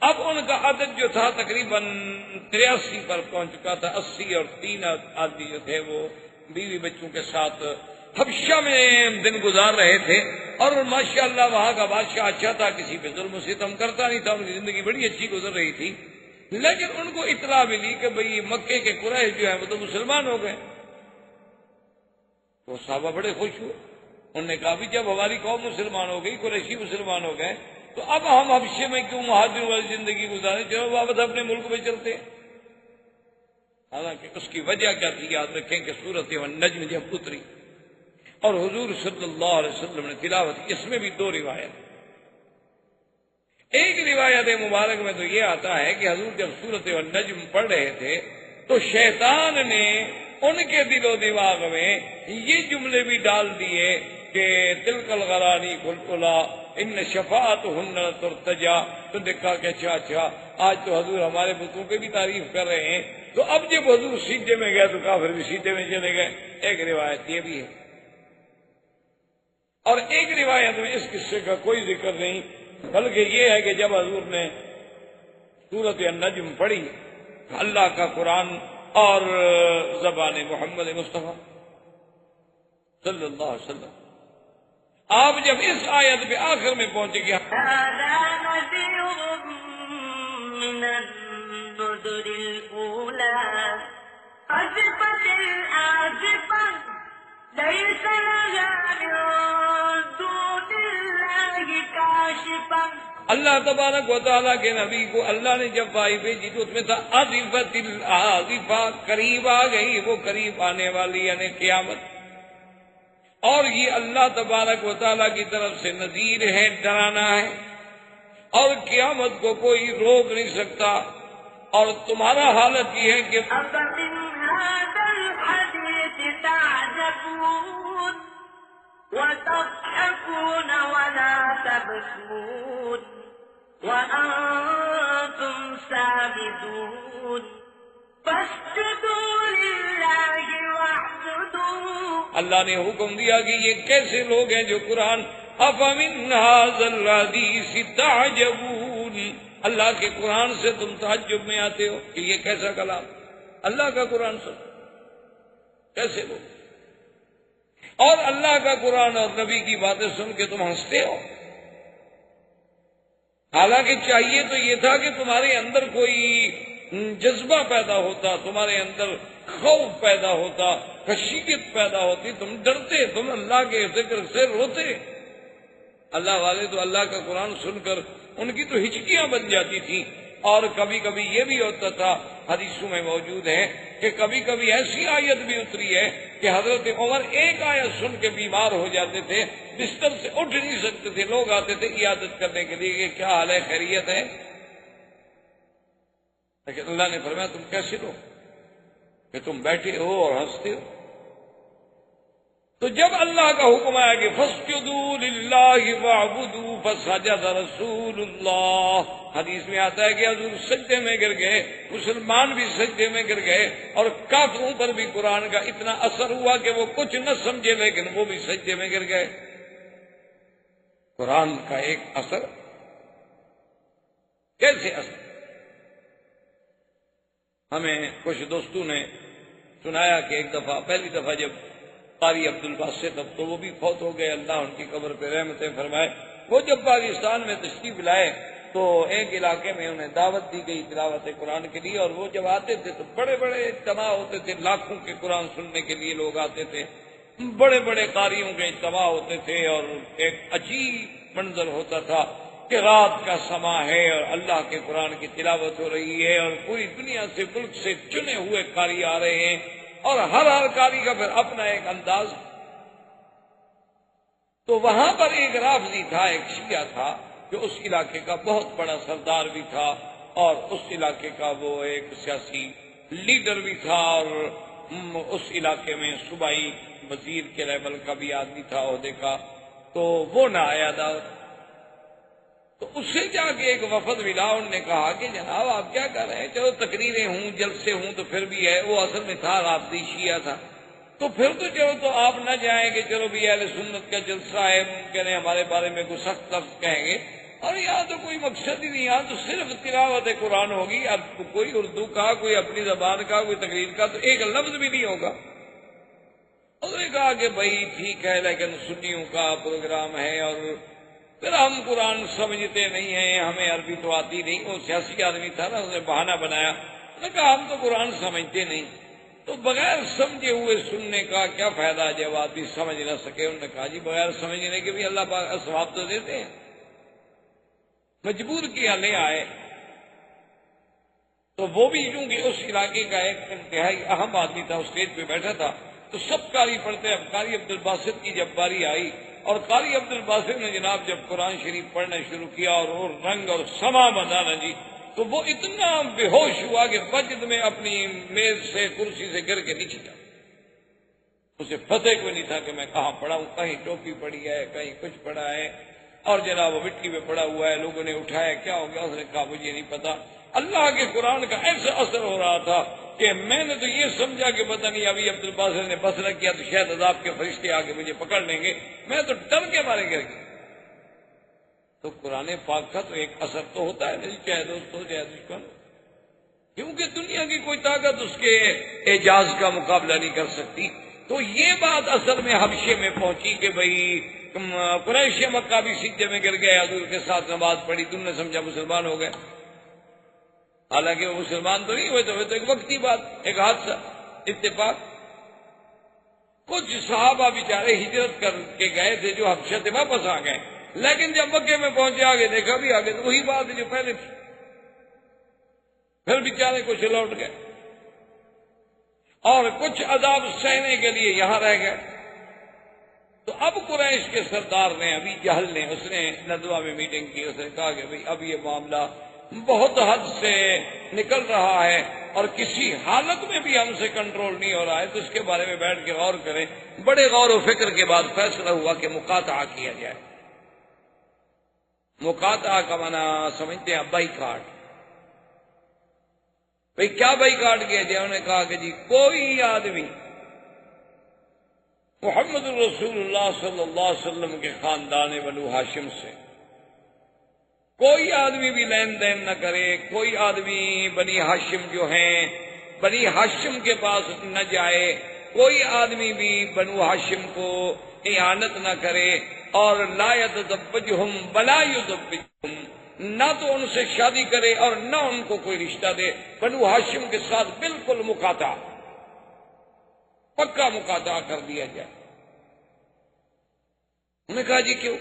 Speaker 2: اب ان کا عدد جو تھا تقریباً 83 پر پہنچ چکا تھا۔ 80 اور 3 آدمی جو تھے وہ بیوی بچوں کے ساتھ حبشہ میں دن گزار رہے تھے، اور ماشاءاللہ وہاں کا بادشاہ اچھا تھا، کسی پہ ظلم و ستم کرتا نہیں تھا، ان کی زندگی بڑی اچھی گزر رہی تھی۔ لیکن ان کو اطلاع ملی کہ بھئی مکے کے قریش جو ہیں وہ تو مسلمان ہو گئے۔ وہ صحابہ بڑے خوش ہوئے، انہوں نے کہا بھی جب ہماری قوم مسلمان ہو گئی، قریشی مسلمان ہو گئے، تو اب ہم حبشے میں کیوں مہاجروں والی زندگی گزاریں، چلو واپس اپنے ملک میں چلتے ہیں۔ حالانکہ اس کی وجہ کیا تھی یاد رکھیں کہ سورۃ النجم جب اتری اور حضور صلی اللہ علیہ وسلم نے تلاوت کی، اس میں بھی دو روایت۔ ایک روایت مبارک میں تو یہ آتا ہے کہ حضور جب سورۃ النجم پڑھ رہے تھے تو شیطان نے ان کے دل و دماغ میں یہ جملے بھی ڈال دیے کہ تلک الغرانی کلکلا ان شفاعتہن ترتجا۔ تو دیکھا کہ اچھا آج تو حضور ہمارے بتوں کی بھی تعریف کر رہے ہیں، تو اب جب حضور سیدھے میں گئے تو کافر بھی سیدھے میں چلے گئے۔ ایک روایت یہ بھی ہے، اور ایک روایت میں اس قصے کا کوئی ذکر نہیں، بلکہ یہ ہے کہ جب حضور نے سورۃ النجم پڑھی اللہ کا قرآن اور زبان محمد مصطفیٰ صلی اللہ علیہ وسلم، آپ جب اس آیت پہ آخر میں پہنچے گے
Speaker 3: من النذر الأولى أزفت الآزفة ليس لها من دون الله كاشفة،
Speaker 2: اللہ تبارک و تعالیٰ کے نبی کو اللہ نے جب وائی بھیجی تو اس میں تھا آزفت الآزفہ، قریب آ گئی، وہ قریب آنے والی یعنی قیامت، اور یہ اللہ تبارک و تعالیٰ کی طرف سے نذیر ہے، ڈرانا ہے، اور قیامت کو کوئی روک نہیں سکتا۔ اور تمہارا حالت یہ ہے کہ
Speaker 3: أفمن هذا الحديث تعجبون وتضحكون ولا تبكون وأنتم سامدون فاسجدوا لله واعبدوا۔
Speaker 2: اللہ نے حکم دیا کہ یہ کیسے لوگ ہیں جو قرآن افمن ھذا الحدیث تعجبون، اللہ کے قرآن سے تم تعجب میں آتے ہو کہ یہ کیسا کلام، اللہ کا قرآن سن کیسے لوگ، اور اللہ کا قرآن اور نبی کی باتیں سن کے تم ہنستے ہو۔ حالانکہ چاہیے تو یہ تھا کہ تمہارے اندر کوئی جذبہ پیدا ہوتا، تمہارے اندر خوف پیدا ہوتا، خشیت پیدا ہوتی، تم ڈرتے، تم اللہ کے ذکر سے روتے۔ اللہ والے تو اللہ کا قرآن سن کر ان کی تو ہچکیاں بن جاتی تھیں، اور کبھی کبھی یہ بھی ہوتا تھا، حدیثوں میں موجود ہے کہ کبھی کبھی ایسی آیت بھی اتری ہے کہ حضرت عمر ایک آیت سن کے بیمار ہو جاتے تھے، بستر سے اٹھ نہیں سکتے تھے، لوگ آتے تھے عیادت کرنے کے لیے کہ کیا حال ہے، خیریت ہے، لیکن اللہ نے فرمایا تم کیسے ہو کہ تم بیٹھے ہو اور ہنستے ہو۔ تو جب اللہ کا حکم آیا کہ فاسجدوا للہ واعبدوا فسجد رسول اللہ، حدیث میں آتا ہے کہ حضور سجدے میں گر گئے، مسلمان بھی سجدے میں گر گئے، اور کافروں پر بھی قرآن کا اتنا اثر ہوا کہ وہ کچھ نہ سمجھے لیکن وہ بھی سجدے میں گر گئے۔ قرآن کا ایک اثر، کیسے اثر؟ ہمیں کچھ دوستوں نے سنایا کہ ایک دفعہ، پہلی دفعہ جب قاری عبد الباسط، اب تو وہ بھی فوت ہو گئے، اللہ ان کی قبر پہ رحمتیں فرمائے، وہ جب پاکستان میں تشریف لائے تو ایک علاقے میں انہیں دعوت دی گئی تلاوت قرآن کے لیے، اور وہ جب آتے تھے تو بڑے بڑے اجتماع ہوتے تھے، لاکھوں کے قرآن سننے کے لیے لوگ آتے تھے، بڑے بڑے قاریوں کے اجتماع ہوتے تھے، اور ایک عجیب منظر ہوتا تھا کہ رات کا سما ہے اور اللہ کے قرآن کی تلاوت ہو رہی ہے، اور پوری دنیا سے، ملک سے چنے ہوئے قاری آ رہے ہیں، اور ہر قاری کا پھر اپنا ایک انداز۔ تو وہاں پر ایک رافضی تھا، ایک شیعہ تھا، جو اس علاقے کا بہت بڑا سردار بھی تھا، اور اس علاقے کا وہ ایک سیاسی لیڈر بھی تھا، اور اس علاقے میں صوبائی وزیر کے لیول کا بھی آدمی تھا، عہدے کا، تو وہ نہ آیا دعوت۔ تو اس سے جا کے ایک وفد ملا، انہوں نے کہا کہ جناب آپ کیا کر رہے ہیں، چلو تقریریں ہوں، جلسے ہوں تو پھر بھی ہے، وہ اصل میں تھا رافضی شیعہ تھا، تو پھر تو چلو تو آپ نہ جائیں کہ چلو بھی اہل سنت کا جلسہ ہے، ممکن ہے ہمارے بارے میں کوئی سخت لفظ کہیں گے، اور یہاں تو کوئی مقصد ہی نہیں، یہاں تو صرف تلاوت قرآن ہوگی، اب کوئی اردو کا، کوئی اپنی زبان کا، کوئی تقریر کا تو ایک لفظ بھی نہیں ہوگا۔ انہوں نے کہا کہ بھائی ٹھیک ہے، لیکن سنیوں کا پروگرام ہے، اور پھر ہم قرآن سمجھتے نہیں ہیں، ہمیں عربی تو آتی نہیں، وہ سیاسی آدمی تھا نا، اس نے بہانہ بنایا، انہوں نے کہا ہم تو قرآن سمجھتے نہیں، تو بغیر سمجھے ہوئے سننے کا کیا فائدہ جب آدمی سمجھ نہ سکے۔ انہوں نے کہا جی بغیر سمجھنے کے بھی اللہ پاک ثواب تو دیتے ہیں، مجبور کیا لے آئے۔ تو وہ بھی چونکہ اس علاقے کا ایک انتہائی اہم آدمی تھا، اس اسٹیج پہ بیٹھا تھا، تو سب قاری پڑھتے. اب قاری عبد الباسط کی جب باری آئی اور قاری عبد الباسط نے جناب جب قرآن شریف پڑھنا شروع کیا اور وہ رنگ اور سما بنانا جی، تو وہ اتنا بے ہوش ہوا کہ مسجد میں اپنی میز سے کرسی سے گر کے نیچے گیا. اسے پتہ کوئی نہیں تھا کہ میں کہاں پڑا ہوں، کہیں ٹوپی پڑی ہے، کہیں کچھ پڑا ہے، اور جناب وہ مٹی میں پڑا ہوا ہے. لوگوں نے اٹھایا، کیا ہو گیا؟ اس نے کہا مجھے نہیں پتا. اللہ کے قرآن کا ایسا اثر ہو رہا تھا کہ میں نے تو یہ سمجھا کہ پتہ نہیں ابھی عبد الباسط نے بس نہ کیا تو شاید عذاب کے فرشتے آ کے مجھے پکڑ لیں گے. میں تو ڈر کے مارے گر گیا. تو قرآن پاک کا تو ایک اثر تو ہوتا ہے نہیں، چاہے دوست ہو چاہے دشمن، کیونکہ دنیا کی کوئی طاقت اس کے اعجاز کا مقابلہ نہیں کر سکتی. تو یہ بات اصل میں حبشے میں پہنچی کہ بھئی قریش مکہ بھی سجدے میں گر گئے، حضور کے ساتھ نماز پڑھی، تم نے سمجھا مسلمان ہو گئے. حالانکہ وہ مسلمان تو نہیں ہوئے، تو ایک وقتی بات، ایک حادثہ، اتفاق. کچھ صحابہ بیچارے ہجرت کر کے گئے تھے جو حبشہ سے واپس آ گئے، لیکن جب مکے میں پہنچے آگے دیکھا بھی آگے تو وہی بات ہے جو پہلے تھی. پھر بیچارے کچھ لوٹ گئے اور کچھ عذاب سہنے کے لیے یہاں رہ گئے. تو اب قریش کے سردار نے، ابھی جہل نے، اس نے ندوہ میں میٹنگ کی. اس نے کہا کہ بھئی اب یہ معاملہ بہت حد سے نکل رہا ہے اور کسی حالت میں بھی ہم سے کنٹرول نہیں ہو رہا ہے، تو اس کے بارے میں بیٹھ کے غور کریں. بڑے غور و فکر کے بعد فیصلہ ہوا کہ مقاطعہ کیا جائے. مقاطعہ کا معنی سمجھتے ہیں بائیکاٹ. بھئی کیا بائیکاٹ کیا جائے؟ انہوں نے کہا کہ جی کوئی آدمی محمد رسول اللہ صلی اللہ علیہ وسلم کے خاندان بنو ہاشم سے کوئی آدمی بھی لین دین نہ کرے، کوئی آدمی بنی ہاشم جو ہیں بنی ہاشم کے پاس نہ جائے، کوئی آدمی بھی بنو ہاشم کو اعانت نہ کرے، اور لا یتزوجہم ولا یزوجہم، نہ تو ان سے شادی کرے اور نہ ان کو کوئی رشتہ دے. بنو ہاشم کے ساتھ بالکل مقاطعہ، پکا مقاطعہ کر دیا جائے. انہوں نے کہا جی کیوں؟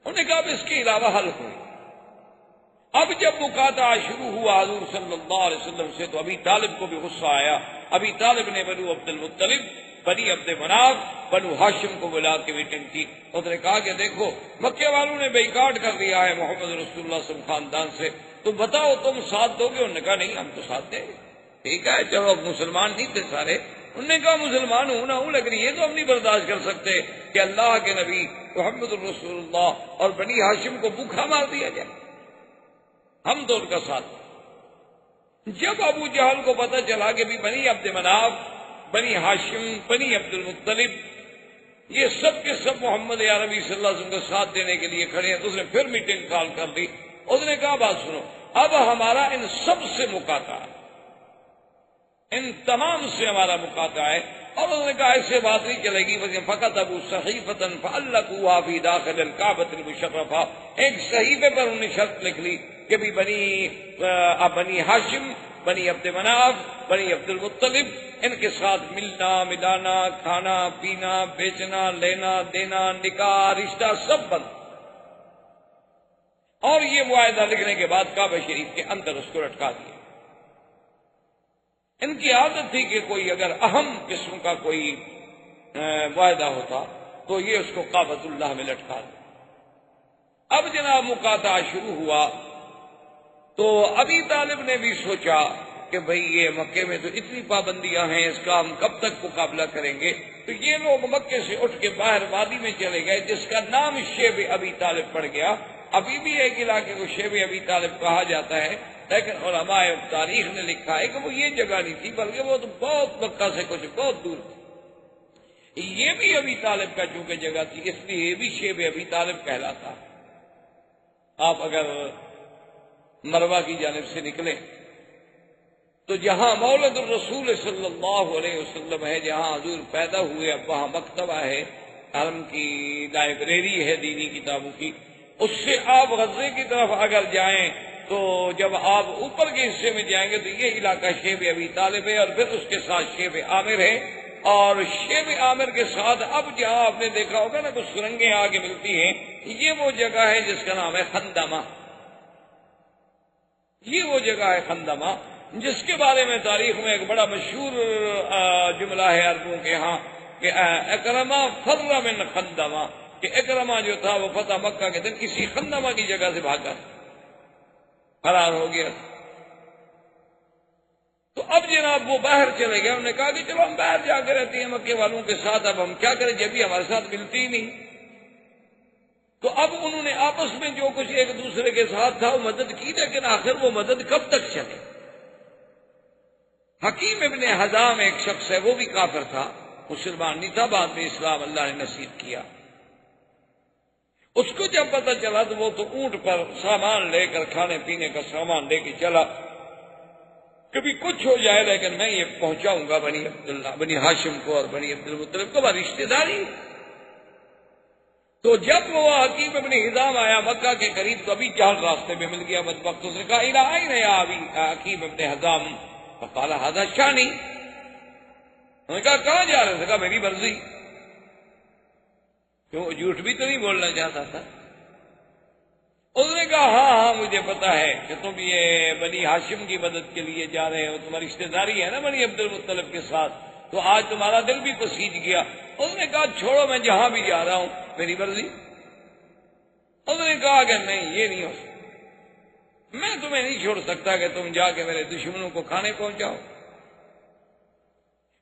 Speaker 2: انہوں نے کہا اب اس کے علاوہ حل ہوئی. اب جب مقاطعہ شروع ہوا حضور صلی اللہ علیہ وسلم سے تو ابی طالب کو بھی غصہ آیا. ابی طالب نے بنو عبد المطلب، بنی عبد مناف، بنو ہاشم کو بلا کے میٹنگ کی. اس نے کہا کہ دیکھو مکے والوں نے بیکاٹ کر دیا ہے محمد رسول اللہ صلی اللہ علیہ وسلم خاندان سے، تو بتاؤ تم ساتھ دو گے؟ انہوں نے کہا نہیں ہم تو ساتھ دیں گے. ٹھیک ہے چلو، مسلمان نہیں تھے سارے. انہوں نے کہا مسلمان ہوں نہ ہوں لیکن یہ تو ہم نہیں برداشت کر سکتے کہ اللہ کے نبی محمد رسول اللہ اور بنی ہاشم کو بھوکا مار دیا جائے. ہم تو ان کا ساتھ. جب ابو جہل کو پتہ چلا کہ بھی بنی عبد مناف، بنی ہاشم، بنی عبد المطلب یہ سب کے سب محمد عربی صلی اللہ علیہ وسلم کو ساتھ دینے کے لیے کھڑے ہیں، تو اس نے پھر میٹنگ کال کر دی. اس نے کہا بات سنو، اب ہمارا ان سب سے مقاطعہ ہے، ان تمام سے ہمارا مقاطعہ ہے. اور انہوں نے کہا ایسے بات نہیں چلے گی. فقط ابو صحیفۃ فعلقوها فی داخل الکعبۃ المشرفہ، ایک صحیفے پر انہوں نے شرط لکھ لی کہ بھی بنی ہاشم، بنی عبد مناف، بنی عبد المطلب، ان کے ساتھ ملنا ملانا، کھانا پینا، بیچنا لینا دینا، نکاح رشتہ سب بند. اور یہ معاہدہ لکھنے کے بعد کعبہ شریف کے اندر اس کو لٹکا دیا. ان کی عادت تھی کہ کوئی اگر اہم قسم کا کوئی معاہدہ ہوتا تو یہ اس کو کعبۃ اللہ میں لٹکا دیا. اب جناب مقاطعہ شروع ہوا تو ابی طالب نے بھی سوچا کہ بھئی یہ مکے میں تو اتنی پابندیاں ہیں، اس کا ہم کب تک مقابلہ کریں گے. تو یہ لوگ مکے سے اٹھ کے باہر وادی میں چلے گئے جس کا نام شیب ابی طالب پڑ گیا. ابھی بھی ایک علاقے کو شیب ابی طالب کہا جاتا ہے، لیکن علماء تاریخ نے لکھا ہے کہ وہ یہ جگہ نہیں تھی بلکہ وہ تو بہت مکہ سے کچھ بہت دور تھی. یہ بھی ابی طالب کا چونکہ جگہ تھی اس لیے یہ بھی شیب ابی طالب کہلاتا. آپ اگر مروہ کی جانب سے نکلیں تو جہاں مولد الرسول صلی اللہ علیہ وسلم ہے، جہاں حضور پیدا ہوئے، اب وہاں مکتبہ ہے، حرم کی لائبریری ہے دینی کتابوں کی. اس سے آپ غزے کی طرف اگر جائیں تو جب آپ اوپر کے حصے میں جائیں گے تو یہ علاقہ شیب ابی طالب ہے، اور پھر اس کے ساتھ شیب عامر ہے. اور شیب عامر کے ساتھ اب جہاں آپ نے دیکھا ہوگا نا کچھ سرنگیں آگے ملتی ہیں، یہ وہ جگہ ہے جس کا نام ہے خندمہ. یہ وہ جگہ ہے خندمہ جس کے بارے میں تاریخ میں ایک بڑا مشہور جملہ ہے عربوں کے ہاں کہ اکرما فر من خندمہ، کہ اکرما جو تھا وہ فتح مکہ کے دن کسی خندمہ کی جگہ سے بھاگا فرار ہو گیا۔ تو اب جناب وہ باہر چلے گئے، انہوں نے کہا کہ چلو ہم باہر جا کے رہتے ہیں مکے والوں کے ساتھ، اب ہم کیا کریں جب بھی ہمارے ساتھ ملتی ہی نہیں۔ تو اب انہوں نے آپس میں جو کچھ ایک دوسرے کے ساتھ تھا وہ مدد کی، لیکن آخر وہ مدد کب تک چلے؟ حکیم ابن حزام ایک شخص ہے، وہ بھی کافر تھا، مسلمان نہیں تھا، بعد میں اسلام اللہ نے نصیب کیا۔ اس کو جب پتہ چلا تو وہ تو اونٹ پر سامان لے کر، کھانے پینے کا سامان لے کے چلا، کبھی کچھ ہو جائے لیکن میں یہ پہنچاؤں گا بنی عبداللہ، بنی ہاشم کو اور بنی عبد المطلب کو، رشتہ داری۔ تو جب وہ حکیم ابن حزام آیا مکہ کے قریب تو ابھی جہل راستے میں مل گیا بدبخت، اس نے کہا الی این یا ابی حکیم ابن حزام، فقال ھذا شانی، انہوں نے کہا کہاں جا رہے تھے؟ کہا میری مرضی۔ کیوں جھوٹ بھی تو نہیں بولنا چاہتا تھا؟ اس نے کہا ہاں مجھے پتا ہے کہ تم یہ بنی ہاشم کی مدد کے لیے جا رہے ہو، تمہاری رشتہ داری ہے نا بنی عبد المطلب کے ساتھ، تو آج تمہارا دل بھی پسیج گیا۔ اس نے کہا چھوڑو، میں جہاں بھی جا رہا ہوں میری مرضی۔ اس نے کہا کہ نہیں، یہ نہیں ہو سکتا، میں تمہیں نہیں چھوڑ سکتا کہ تم جا کے میرے دشمنوں کو کھانے پہنچاؤ۔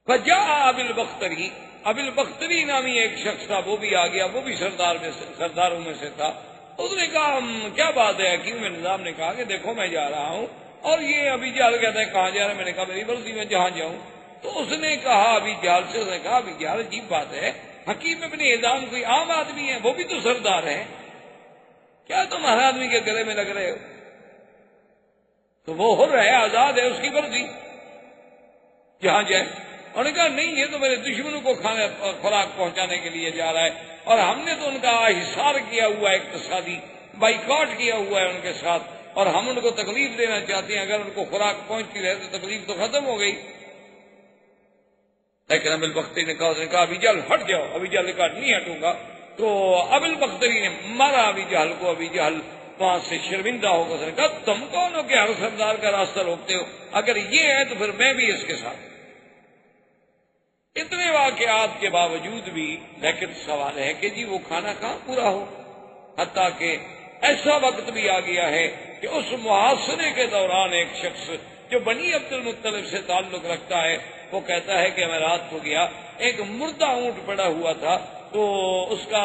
Speaker 2: فجاء ابی البختری، ابی البختری نامی ایک شخص تھا، وہ بھی آ گیا، وہ بھی سرداروں میں سے تھا۔ اس نے کہا کیا بات ہے؟ حکیم نظام نے کہا کہ دیکھو میں جا رہا ہوں، اور یہ ابھی جہل کہتا ہے کہاں جا رہا ہے؟ میں نے کہا میری مرضی، میں جہاں جاؤں۔ تو اس نے کہا ابھی جہل سے، اس نے کہا ابھی جہل عجیب بات ہے، حکیم ابن حزام کوئی عام آدمی ہے، وہ بھی تو سردار ہے، کیا تم ہر آدمی کے گلے میں لگ رہے ہو؟ تو وہ حر ہے، آزاد ہے، اس کی مرضی جہاں جائے۔ انہوں نے کہا نہیں، یہ تو میرے دشمنوں کو کھانے خوراک پہنچانے کے لیے جا رہا ہے، اور ہم نے تو ان کا حصار کیا ہوا ہے، اقتصادی بائیکاٹ کیا ہوا ہے ان کے ساتھ، اور ہم ان کو تکلیف دینا چاہتے ہیں، اگر ان کو خوراک پہنچتی رہے تو تکلیف تو ختم ہو گئی۔ لیکن ابی البختری نے کہا، اس نے کہا ابی جہل ہٹ جاؤ۔ ابی جہل نے کہا نہیں ہٹوں گا۔ تو ابی البختری نے مارا ابی جہل کو، ابی جہل وہاں سے شرمندہ ہو کر کہا تم کون ہو کہ ہر سردار کا راستہ روکتے ہو؟ اگر یہ ہے تو پھر میں بھی اس کے ساتھ۔ اتنے واقعات کے باوجود بھی لیکن سوال ہے کہ جی وہ کھانا کہاں پورا ہو، حتیٰ کہ ایسا وقت بھی آ گیا ہے کہ اس محاصرے کے دوران ایک شخص جو بنی عبد المطلب سے تعلق رکھتا ہے، وہ کہتا ہے کہ میں رات کو گیا، ایک مردہ اونٹ پڑا ہوا تھا، تو اس کا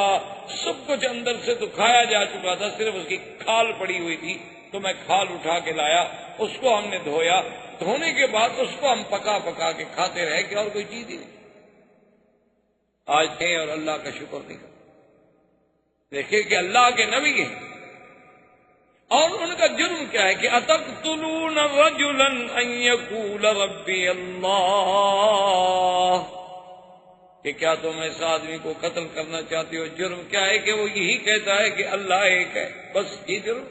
Speaker 2: سب کچھ اندر سے تو کھایا جا چکا تھا، صرف اس کی کھال پڑی ہوئی تھی، تو میں کھال اٹھا کے لایا، اس کو ہم نے دھویا، دھونے کے بعد اس کو ہم پکا پکا کے کھاتے رہے کہ اور کوئی چیز ہی نہیں۔ آج تھے اور اللہ کا شکر نہیں کرتے۔ دیکھیں کہ اللہ کے نبی ہیں، اور ان کا جرم کیا ہے کہ اتقتلون رجلا ان یقول ربی اللہ، کہ کیا تم اس آدمی کو قتل کرنا چاہتے ہو؟ جرم کیا ہے کہ وہ یہی کہتا ہے کہ اللہ ایک ہے، بس یہ جرم۔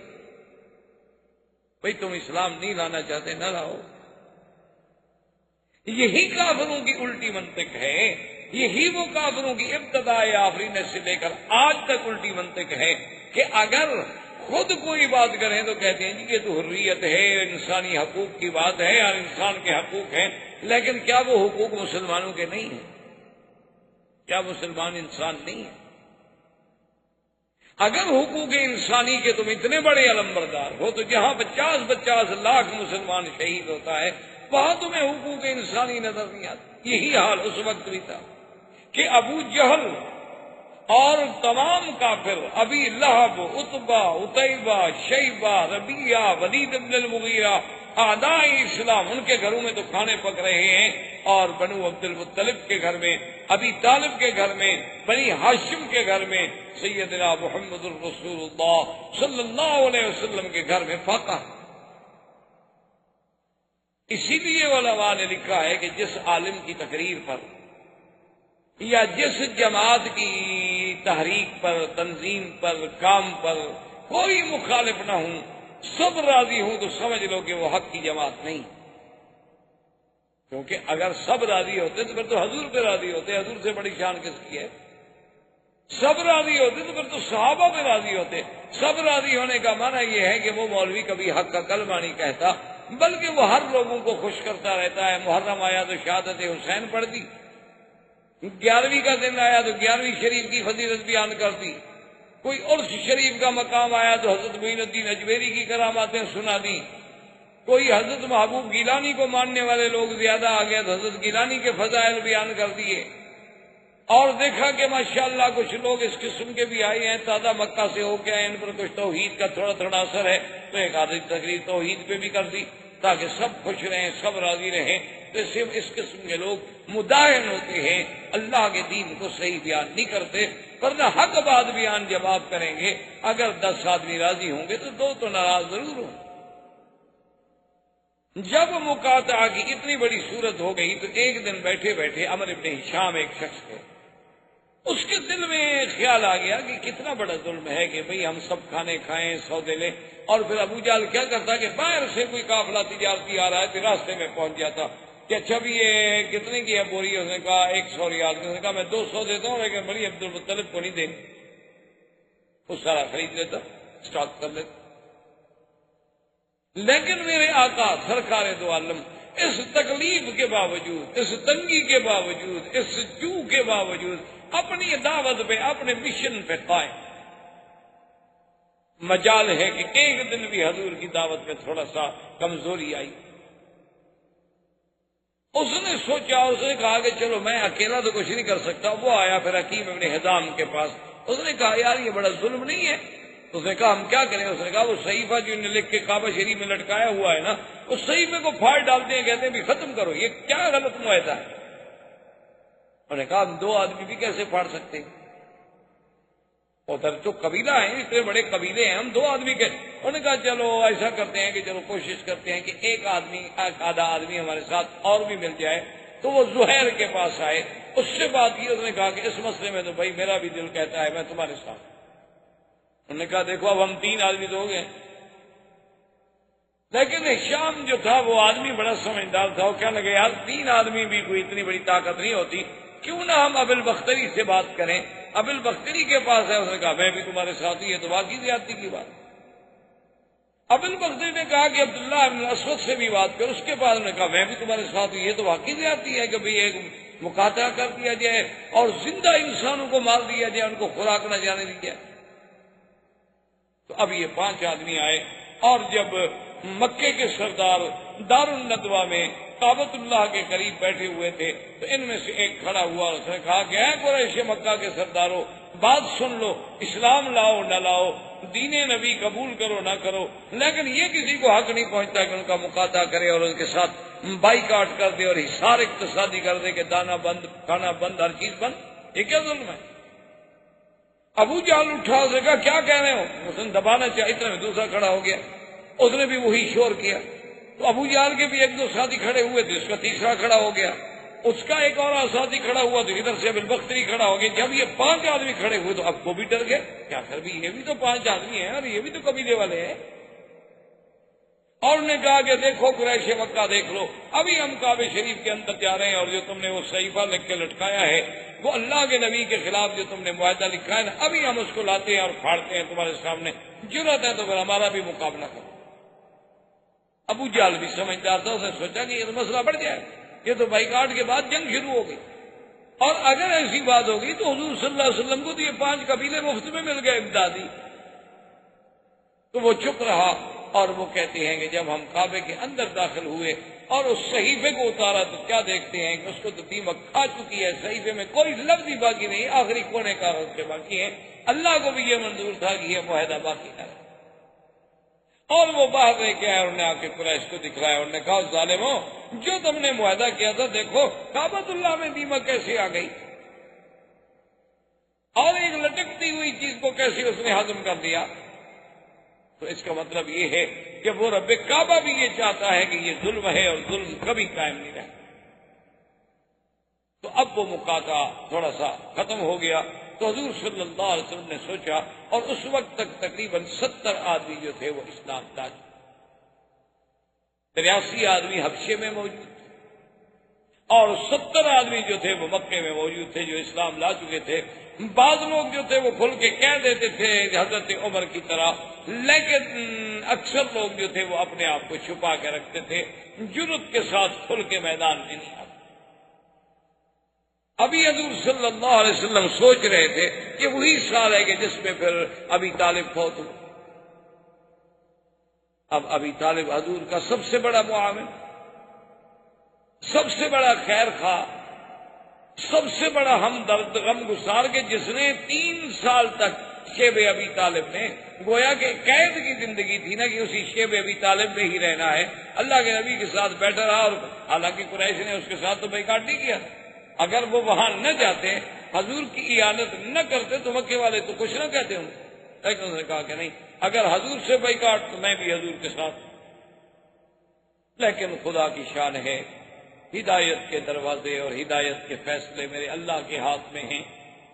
Speaker 2: بھئی تم اسلام نہیں لانا چاہتے، نہ لاؤ۔ یہی کافروں کی الٹی منطق ہے، یہی وہ کافروں کی ابتدائی آفرینت سے لے کر آج تک الٹی منطق ہے کہ اگر خود کوئی بات کریں تو کہتے ہیں جی یہ تو حریت ہے، انسانی حقوق کی بات ہے، اور انسان کے حقوق ہیں، لیکن کیا وہ حقوق مسلمانوں کے نہیں ہیں؟ کیا مسلمان انسان نہیں ہے؟ اگر حقوق انسانی کے تم اتنے بڑے علمبردار ہو تو جہاں 50 لاکھ مسلمان شہید ہوتا ہے وہاں تمہیں حقوق انسانی نظر نہیں آتی۔ یہی حال اس وقت بھی تھا کہ ابو جہل اور تمام کافر، ابی لہب، عتبہ، عتیبہ، شیبہ، ربیعہ، ولید بن المغیرہ، اعداء اسلام، ان کے گھروں میں تو کھانے پک رہے ہیں، اور بنو عبد المطلب کے گھر میں، ابی طالب کے گھر میں، بنی ہاشم کے گھر میں، سیدنا محمد الرسول اللہ صلی اللہ علیہ وسلم کے گھر میں فاقہ۔ اسی لیے علماء نے لکھا ہے کہ جس عالم کی تقریر پر یا جس جماعت کی تحریک پر، تنظیم پر، کام پر کوئی مخالف نہ ہوں، سب راضی ہوں، تو سمجھ لو کہ وہ حق کی جماعت نہیں، کیونکہ اگر سب راضی ہوتے تو پھر تو حضور پہ راضی ہوتے، حضور سے بڑی شان کس کی ہے؟ سب راضی ہوتے تو پھر تو صحابہ بھی راضی ہوتے. سب راضی ہونے کا معنی یہ ہے کہ وہ مولوی کبھی حق کا کلمہ نہیں کہتا بلکہ وہ ہر لوگوں کو خوش کرتا رہتا ہے. محرم آیا تو شہادت حسین پڑھ دی، 11ویں کا دن آیا تو 11ویں شریف کی فضیلت بیان کر دی، کوئی عرس شریف کا مقام آیا تو حضرت معین الدین اجمیری کی کراماتیں سنا دی، کوئی حضرت محبوب گیلانی کو ماننے والے لوگ زیادہ آ گئے تو حضرت گیلانی کے فضائل بیان کر دیے. اور دیکھا کہ ماشاءاللہ کچھ لوگ اس قسم کے بھی آئے ہیں، تازہ مکہ سے ہو کے آئے، ان پر کچھ توحید کا تھوڑا تھوڑا اثر ہے تو ایک آدھی تقریر توحید پہ بھی کر دی تاکہ سب خوش رہیں، سب راضی رہیں. تو صرف اس قسم کے لوگ مداہن ہوتے ہیں، اللہ کے دین کو صحیح بیان نہیں کرتے. ورنہ حق بات بیان جب آپ کریں گے، اگر 10 آدمی راضی ہوں گے تو 2 تو ناراض ضرور ہوں. جب مقاطعہ کی اتنی بڑی صورت ہو گئی تو ایک دن بیٹھے بیٹھے عمرو بن ہشام ایک شخص تھے، اس کے دل میں خیال آ گیا کہ کتنا بڑا ظلم ہے کہ بھئی ہم سب کھانے کھائیں، سودے لیں. اور پھر ابو جہل کیا کرتا کہ باہر سے کوئی قافلہ تجارتی آ رہا ہے تو راستے میں پہنچ جاتا کہ اچھا بھی یہ کتنے کی ہے بوری؟ اس نے کہا 100 ریال. اس نے کہا میں 200 دیتا ہوں لیکن بڑی عبد المطلب کو نہیں دیں. وہ سارا خرید لیتا، اسٹاک کر لیتا. لیکن میرے آقا سرکار دو عالم اس تکلیف کے باوجود، اس تنگی کے باوجود، اس جو کے باوجود اپنی دعوت پہ، اپنے مشن پہ قائم. مجال ہے کہ ایک دن بھی حضور کی دعوت میں تھوڑا سا کمزوری آئی. اس نے سوچا، اس نے کہا کہ چلو میں اکیلا تو کچھ نہیں کر سکتا. وہ آیا پھر حکیم ابن حزام کے پاس. اس نے کہا یار یہ بڑا ظلم نہیں ہے؟ اس نے کہا ہم کیا کریں؟ اس نے کہا وہ صحیفہ جو انہوں نے لکھ کے کعبہ شریف میں لٹکایا ہوا ہے نا، اس صحیفے کو پھاڑ ڈالتے ہیں، کہتے ہیں بھی ختم کرو، یہ کیا غلط معاہدہ ہے. انہوں نے کہا ہم 2 آدمی بھی کیسے پھاڑ سکتے ہیں؟ ادھر تو قبیلہ ہیں، اتنے بڑے قبیلے ہیں، ہم 2 آدمی کے. انہوں نے کہا چلو ایسا کرتے ہیں کہ چلو کوشش کرتے ہیں کہ ایک آدھا آدمی ہمارے ساتھ اور بھی مل جائے. تو وہ زہیر کے پاس آئے، اس سے بات کی. اس نے کہا کہ اس مسئلے میں تو بھائی میرا بھی دل کہتا ہے میں تمہارے ساتھ. انہوں نے کہا دیکھو اب ہم 3 آدمی تو ہو گئے. لیکن شام جو تھا وہ آدمی بڑا سمجھدار تھا. وہ کہنے لگے یار 3 آدمی بھی کوئی اتنی بڑی طاقت نہیں ہوتی، کیوں نہ ہم ابو البختری سے بات کریں. ابو البختری کے پاس ہے. اس نے کہا میں بھی تمہارے ساتھ ہی، ہے تو واقعی زیادتی کی بات. ابو البختری نے کہا کہ عبداللہ بن اسود سے بھی بات کر. اس کے بعد نے کہا میں بھی تمہارے ساتھ ہی، یہ تو واقعی زیادتی ہے کہ بھئی ایک مقاطعہ کر دیا جائے اور زندہ انسانوں کو مار دیا جائے، ان کو خوراک نہ جانے دی جائے. تو اب یہ 5 آدمی آئے اور جب مکے کے سردار دار الندوہ میں کعبۃ اللہ کے قریب بیٹھے ہوئے تھے تو ان میں سے ایک کھڑا ہوا. اس نے کہا کہ اے قریش مکہ کے سرداروں، بات سن لو، اسلام لاؤ نہ لاؤ، دین نبی قبول کرو نہ کرو، لیکن یہ کسی کو حق نہیں پہنچتا کہ ان کا مقاطعہ کرے اور ان کے ساتھ بائیکاٹ کر دے اور حصار اقتصادی کر دے کہ دانا بند، کھانا بند، ہر چیز بند. یہ کیا ظلم ہے؟ ابو جہل اٹھا. اس نے کہا کیا کہہ رہے ہو؟ اس نے دبانا چاہیے. اتنے میں دوسرا کھڑا ہو گیا، اس نے بھی وہی شور کیا. تو ابو جہل کے بھی 1-2 ساتھی کھڑے ہوئے تھے، اس کا تیسرا کھڑا ہو گیا، اس کا ایک اور ساتھی کھڑا ہوا تو ادھر سے ابو البختری کھڑا ہو گیا. جب یہ 5 آدمی کھڑے ہوئے تو اب وہ بھی ڈر گئے، کیا کر بھی یہ بھی تو 5 آدمی ہیں اور یہ بھی تو قبیلے والے ہیں. اور انہوں نے کہا کہ دیکھو قریش مکہ دیکھ لو، ابھی ہم کعبہ شریف کے اندر جا رہے ہیں اور جو تم نے وہ صحیفہ لکھ کے لٹکایا ہے، وہ اللہ کے نبی کے خلاف جو تم نے معاہدہ لکھا ہے نا، ابھی ہم اس کو لاتے ہیں اور پھاڑتے ہیں تمہارے سامنے. جرأت ہے تو پھر ہمارا بھی مقابلہ کرو. ابو جہل بھی سمجھدار تھا. اس نے سوچا کہ یہ تو مسئلہ بڑھ جائے، یہ تو بائیکاٹ کے بعد جنگ شروع ہو گئی، اور اگر ایسی بات ہوگی تو حضور صلی اللہ علیہ وسلم کو تو یہ 5 قبیلے مفت میں مل گئے امدادی. تو وہ چپ رہا. اور وہ کہتے ہیں کہ جب ہم کعبے کے اندر داخل ہوئے اور اس صحیفے کو اتارا تو کیا دیکھتے ہیں کہ اس کو تو دیمک کھا چکی ہے. صحیفے میں کوئی لفظ ہی باقی نہیں، آخری کونے کاغذ کے باقی ہیں. اللہ کو بھی یہ منظور تھا کہ یہ معاہدہ باقی نہ رہے. اور وہ باہر لے کے آئے، انہوں نے آ کے قریش کو دکھلایا. انہوں نے کہا ظالموں، جو تم نے معاہدہ کیا تھا دیکھو کعبۃ اللہ میں دیمک کیسے آ گئی اور ایک لٹکتی ہوئی چیز کو کیسے اس نے ہضم کر دیا. تو اس کا مطلب یہ ہے کہ وہ رب کعبہ بھی یہ چاہتا ہے کہ یہ ظلم ہے اور ظلم کبھی قائم نہیں رہے. تو اب وہ مقاطعہ تھوڑا سا ختم ہو گیا. تو حضور صلی اللہ علیہ وسلم نے سوچا، اور اس وقت تک تقریباً 70 آدمی جو تھے وہ اسلام لاتے، 83 آدمی حبشے میں موجود تھے اور 70 آدمی جو تھے وہ مکے میں موجود تھے جو اسلام لا چکے تھے. بعض لوگ جو تھے وہ کھل کے کہہ دیتے تھے حضرت عمر کی طرح، لیکن اکثر لوگ جو تھے وہ اپنے آپ کو چھپا کے رکھتے تھے، جرأت کے ساتھ کھل کے میدان میں نہیں آتے. ابھی حضور صلی اللہ علیہ وسلم سوچ رہے تھے کہ وہی سال ہے کہ جس میں پھر ابی طالب فوت ہو. اب ابی طالب حضور کا سب سے بڑا معاون، سب سے بڑا خیر خواہ، سب سے بڑا ہمدرد، غم گسار کے جس نے 3 سال تک شیب ابی طالب نے، گویا کہ قید کی زندگی تھی نا کہ اسی شیب ابی طالب میں ہی رہنا ہے، اللہ کے نبی کے ساتھ بیٹھا رہا. اور حالانکہ قریش نے اس کے ساتھ تو بائیکاٹ نہیں کیا. اگر وہ وہاں نہ جاتے، حضور کی اعانت نہ کرتے تو مکے والے تو کچھ نہ کہتے ہوں. لیکن انہوں نے کہا کہ نہیں، اگر حضور سے بائیکاٹ تو میں بھی حضور کے ساتھ. لیکن خدا کی شان ہے، ہدایت کے دروازے اور ہدایت کے فیصلے میرے اللہ کے ہاتھ میں ہیں،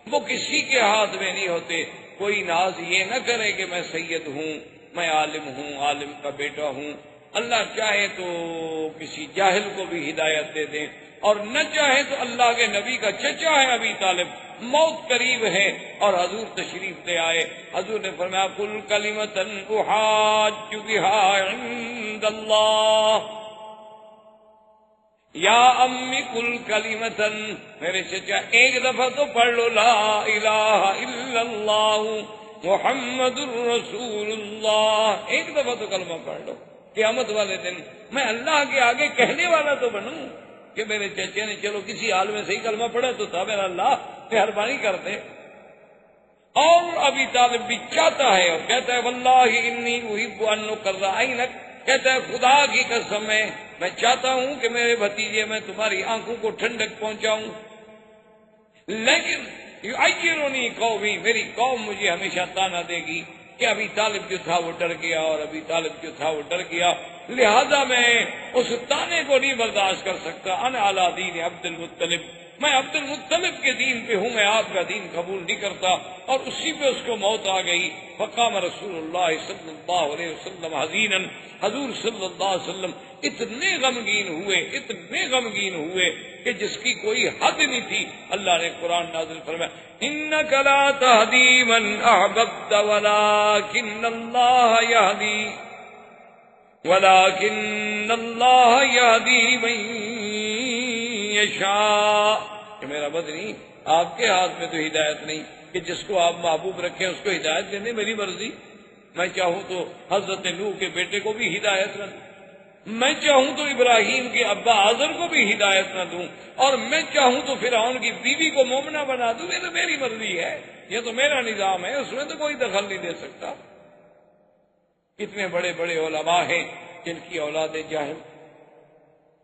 Speaker 2: وہ کسی کے ہاتھ میں نہیں ہوتے. کوئی ناز یہ نہ کرے کہ میں سید ہوں، میں عالم ہوں، عالم کا بیٹا ہوں. اللہ چاہے تو کسی جاہل کو بھی ہدایت دے دے، اور نہ چاہے تو اللہ کے نبی کا چچا ہے ابی طالب، موت قریب ہے اور حضور تشریف لے آئے. حضور نے فرمایا کل کلمۃ احاج بہا عند اللہ یا امی کل کلمۃ، میرے چچا ایک دفعہ تو پڑھ لو لا الہ الا اللہ محمد الرسول اللہ. ایک دفعہ تو کلمہ پڑھ لو. قیامت والے دن میں اللہ کے آگے کہنے والا تو بنوں کہ میرے چچے نے چلو کسی حال میں صحیح کلمہ پڑھا تو تھا، میرا اللہ مہربانی کر دے. اور ابی طالب بھی چاہتا ہے اور کہتا ہے واللہ انی احب ان اقر عینک، کہتا ہے خدا کی قسم ہے میں چاہتا ہوں کہ میرے بھتیجے میں تمہاری آنکھوں کو ٹھنڈک پہنچاؤں، لیکن یعیرنی قومی، میری قوم مجھے ہمیشہ تانا دے گی کہ ابی طالب جو تھا وہ ڈر گیا اور ابی طالب جو تھا وہ ڈر گیا، لہذا میں اس تانے کو نہیں برداشت کر سکتا. انا علی دین عبد المطلب، میں عبد المطلب کے دین پہ ہوں، میں آپ کا دین قبول نہیں کرتا. اور اسی پہ اس کو موت آ گئی. فقام رسول اللہ صلی اللہ علیہ وسلم حزینا، حضور صلی اللہ علیہ وسلم اتنے غمگین ہوئے کہ جس کی کوئی حد نہیں تھی. اللہ نے قرآن نازل فرمایا انک لا تہدی من احببت ولکن اللہ یہدی من یشاء، کہ میرا بدنی آپ کے ہاتھ میں تو ہدایت نہیں کہ جس کو آپ محبوب رکھیں اس کو ہدایت دینے میری مرضی. میں چاہوں تو حضرت نوح کے بیٹے کو بھی ہدایت نہ دوں، میں چاہوں تو ابراہیم کے ابا آزر کو بھی ہدایت نہ دوں، اور میں چاہوں تو فرعون کی بیوی کو مومنہ بنا دوں. یہ تو میری مرضی ہے، یہ تو میرا نظام ہے، اس میں تو کوئی دخل نہیں دے سکتا. کتنے بڑے بڑے علماء ہیں جن کی اولادیں جاہل،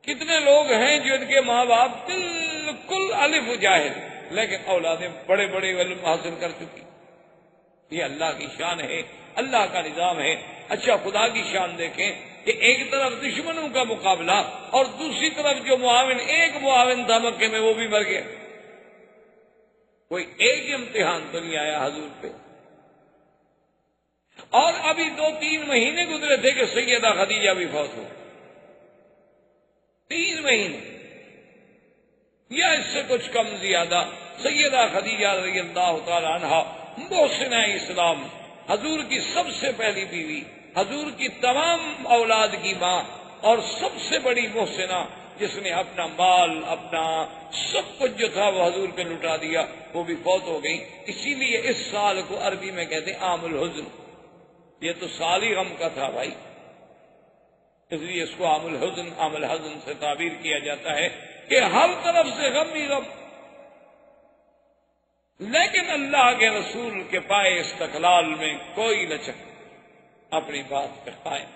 Speaker 2: کتنے لوگ ہیں جو ان کے ماں باپ بالکل الف جاہل لیکن اولادیں بڑے بڑے علم حاصل کر چکی. یہ اللہ کی شان ہے، اللہ کا نظام ہے. اچھا خدا کی شان دیکھیں کہ ایک طرف دشمنوں کا مقابلہ اور دوسری طرف جو معاون، ایک معاون تھا مکے میں وہ بھی مر گیا. کوئی ایک امتحان تو نہیں آیا حضور پہ. اور ابھی 2-3 مہینے گزرے تھے کہ سیدہ خدیجہ بھی فوت ہو. 3 مہینے یا اس سے کچھ کم زیادہ. سیدہ خدیجہ رضی اللہ تعالی عنہا محسنہ اسلام، حضور کی سب سے پہلی بیوی، حضور کی تمام اولاد کی ماں، اور سب سے بڑی محسنہ جس نے اپنا مال، اپنا سب کچھ جو تھا وہ حضور پہ لٹا دیا، وہ بھی فوت ہو گئی. اسی لیے اس سال کو عربی میں کہتے ہیں عام الحزن. یہ تو سال ہی غم کا تھا بھائی، اس لیے اس کو عام الحزن، عام الحزن سے تعبیر کیا جاتا ہے کہ ہر طرف سے غم ہی غم. لیکن اللہ کے رسول کے پائے استقلال میں کوئی لچک، اپنی بات پہ قائم.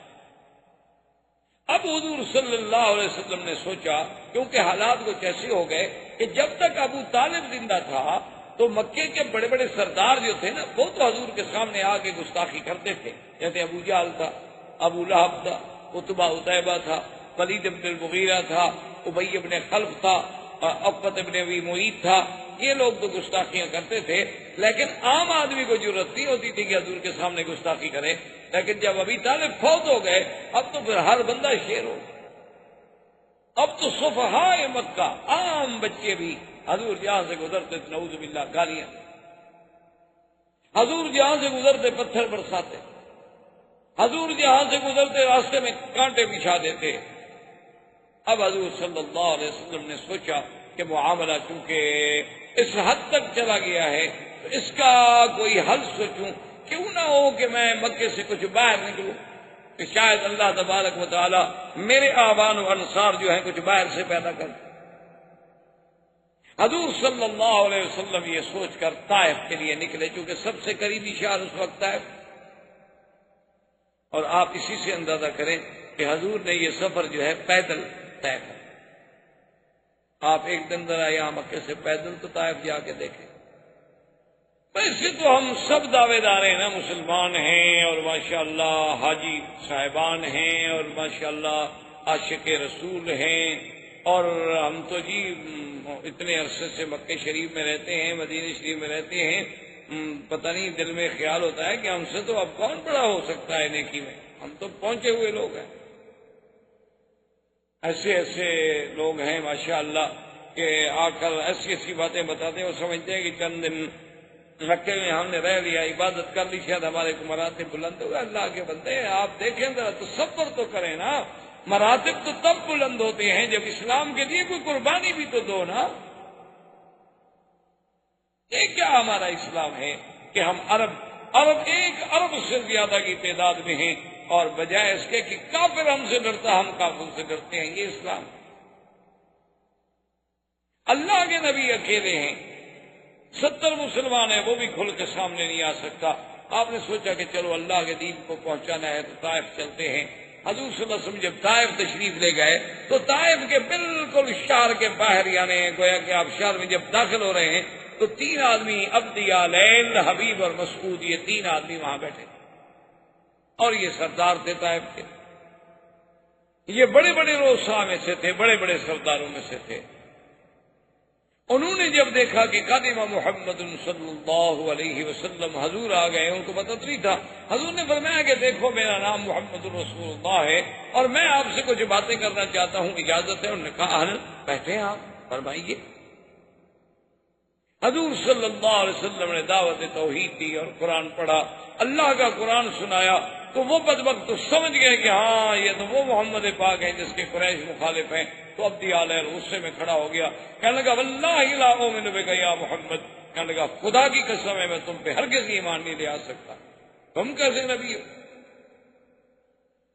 Speaker 2: اب حضور صلی اللہ علیہ وسلم نے سوچا، کیونکہ حالات کچھ ایسے ہو گئے کہ جب تک ابو طالب زندہ تھا تو مکے کے بڑے بڑے سردار جو تھے نا وہ تو حضور کے سامنے آ کے گستاخی کرتے تھے. جیسے ابو جہل تھا، ابو لہب تھا، عتبہ عتیبہ تھا، ولید بن المغیرہ تھا، ابی بن خلف تھا، عقبۃ بن ابی معیط تھا. یہ لوگ تو گستاخیاں کرتے تھے، لیکن عام آدمی کو ضرورت نہیں ہوتی تھی کہ حضور کے سامنے گستاخی کرے. لیکن جب ابی طالب فوت ہو گئے اب تو پھر ہر بندہ شیر ہو. اب تو صفحائے مکہ عام بچے بھی حضور جہاں سے گزرتے نعوذ باللہ گالیاں، حضور جہاں سے گزرتے پتھر برساتے، حضور جہاں سے گزرتے راستے میں کانٹے بچھا دیتے۔ اب حضور صلی اللہ علیہ وسلم نے سوچا کہ معاملہ چونکہ اس حد تک چلا گیا ہے تو اس کا کوئی حل سوچوں، کیوں نہ ہو کہ میں مکے سے کچھ باہر نکلوں، کہ شاید اللہ تبارک و تعالی میرے آبان و انصار جو ہیں کچھ باہر سے پیدا کر۔ حضور صلی اللہ علیہ وسلم یہ سوچ کر طائف کے لیے نکلے، چونکہ سب سے قریبی شہر اس وقت طائف، اور آپ اسی سے اندازہ کریں کہ حضور نے یہ سفر جو ہے پیدل طے کر۔ آپ ایک دن ذرا یہاں مکے سے پیدل تو طائف جا کے دیکھیں۔ ویسے تو ہم سب دعوے دار ہیں نا، مسلمان ہیں اور ماشاءاللہ حاجی صاحبان ہیں اور ماشاءاللہ عاشق رسول ہیں، اور ہم تو جی اتنے عرصے سے مکے شریف میں رہتے ہیں، مدینہ شریف میں رہتے ہیں، پتہ نہیں دل میں خیال ہوتا ہے کہ ہم سے تو اب کون بڑا ہو سکتا ہے نیکی میں، ہم تو پہنچے ہوئے لوگ ہیں۔ ایسے ایسے لوگ ہیں ماشاءاللہ کہ آ کر ایسی ایسی باتیں بتاتے ہیں، وہ سمجھتے ہیں کہ چند دن مکے میں ہم نے رہ لیا، عبادت کر لی، شاید ہمارے کو مراتب بلند ہوئے۔ اللہ کے بندے آپ دیکھیں ذرا تصور تو کریں نا، مراتب تو تب بلند ہوتے ہیں جب اسلام کے لیے کوئی قربانی بھی تو دو نا۔ یہ کیا ہمارا اسلام ہے کہ ہم عرب 1 ارب سے زیادہ کی تعداد میں ہیں، اور بجائے اس کے کہ کافر ہم سے ڈرتا ہم کافر سے ڈرتے ہیں۔ یہ اسلام، اللہ کے نبی اکیلے ہیں، 70 مسلمان ہیں، وہ بھی کھل کے سامنے نہیں آ سکتا۔ آپ نے سوچا کہ چلو اللہ کے دین کو پہنچانا ہے تو طائف چلتے ہیں۔ حضور صلی اللہ علیہ وسلم جب طائف تشریف لے گئے تو طائف کے بالکل شہر کے باہر، یعنی گویا کہ آپ شہر میں جب داخل ہو رہے ہیں تو 3 آدمی، عبدیہ، لیل، حبیب اور مسعود، یہ 3 آدمی وہاں بیٹھے، اور یہ سردار تھے طائف کے، یہ بڑے بڑے روسا میں سے تھے، بڑے بڑے سرداروں میں سے تھے۔ انہوں نے جب دیکھا کہ قادم محمد صلی اللہ علیہ وسلم، حضور آ گئے، ان کو پتہ نہیں تھا۔ حضور نے فرمایا کہ دیکھو میرا نام محمد رسول اللہ ہے اور میں آپ سے کچھ باتیں کرنا چاہتا ہوں، اجازت ہے؟ انہوں نے کہا بیٹھے ہیں آپ، فرمائیے۔ حضور صلی اللہ علیہ وسلم نے دعوت توحید دی اور قرآن پڑھا، اللہ کا قرآن سنایا، تو وہ بدبخت تو سمجھ گئے کہ ہاں یہ تو وہ محمد پاک ہے جس کے قریش مخالف ہیں۔ تو عبدیہ علیہ غصے میں کھڑا ہو گیا، کہنے لگا واللہ لا اؤمن بک یا محمد، کہنے لگا خدا کی قسم ہے میں تم پہ ہرگز ایمان نہیں لے آ سکتا، تم کیسے نبی ہو؟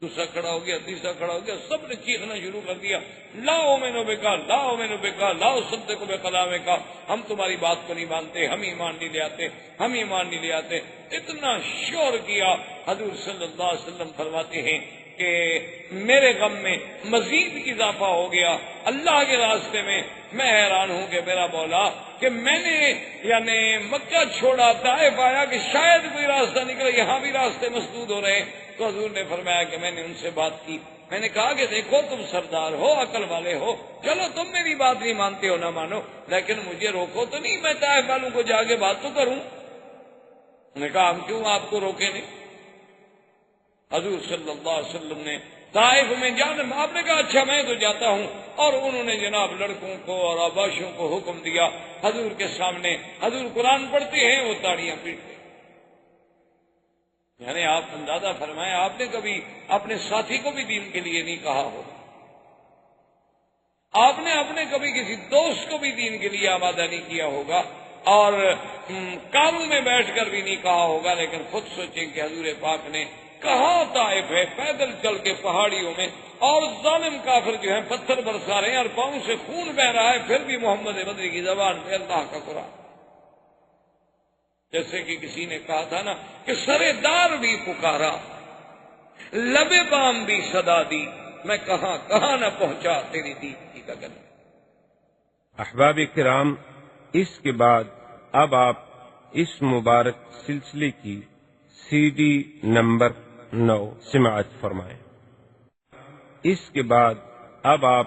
Speaker 2: دوسرا کھڑا ہو گیا، تیسرا کھڑا ہو گیا، سب نے چیخنا شروع کر دیا، لا اؤمن بک لا اؤمن بک لا اصدق بکلامک، ہم تمہاری بات کو نہیں مانتے، ہم ایمان نہیں لے آتے، ہم ایمان نہیں لے آتے۔ اتنا شور کیا۔ حضور صلی اللہ علیہ وسلم فرماتے ہیں کہ میرے غم میں مزید اضافہ ہو گیا اللہ کے راستے میں۔ میں حیران ہوں کہ میرا مولا کہ میں نے یعنی مکہ چھوڑا، طائف آیا کہ شاید کوئی راستہ نکلے، یہاں بھی راستے مسدود ہو رہے ہیں۔ تو حضور نے فرمایا کہ میں نے ان سے بات کی، میں نے کہا کہ دیکھو تم سردار ہو، عقل والے ہو، چلو تم میری بات نہیں مانتے ہو نہ مانو، لیکن مجھے روکو تو نہیں، میں طائف والوں کو جا کے بات تو کروں۔ انہوں نے کہا ہم کیوں آپ کو روکے نہیں؟ حضور صلی اللہ علیہ وسلم نے طائف میں جانا، آپ نے کہا اچھا میں تو جاتا ہوں، اور انہوں نے جناب لڑکوں کو اور آباشوں کو حکم دیا حضور کے سامنے، حضور قرآن پڑھتے ہیں وہ تاڑیاں پیٹتے ہیں۔ یعنی آپ اندازہ فرمائیں، آپ نے کبھی اپنے ساتھی کو بھی دین کے لیے نہیں کہا ہو، آپ نے اپنے کبھی کسی دوست کو بھی دین کے لیے آمادہ نہیں کیا ہوگا، اور کاروں میں بیٹھ کر بھی نہیں کہا ہوگا، لیکن خود سوچیں کہ حضور پاک نے کہاں طائف ہے، پیدل چل کے پہاڑیوں میں، اور ظالم کافر جو ہیں پتھر برسا رہے ہیں اور پاؤں سے خون بہ رہا ہے، پھر بھی محمد بدری کی زبان پہ اللہ کا قرآن۔ جیسے کہ کسی نے کہا تھا نا کہ سرے دار بھی پکارا، لبے بام بھی صدا دی، میں کہاں کہاں نہ پہنچا تیری دید کی گگن۔
Speaker 1: احباب کرام، اس کے بعد اب آپ اس مبارک سلسلے کی CD نمبر 9 سماعت فرمائیں۔ اس کے بعد اب آپ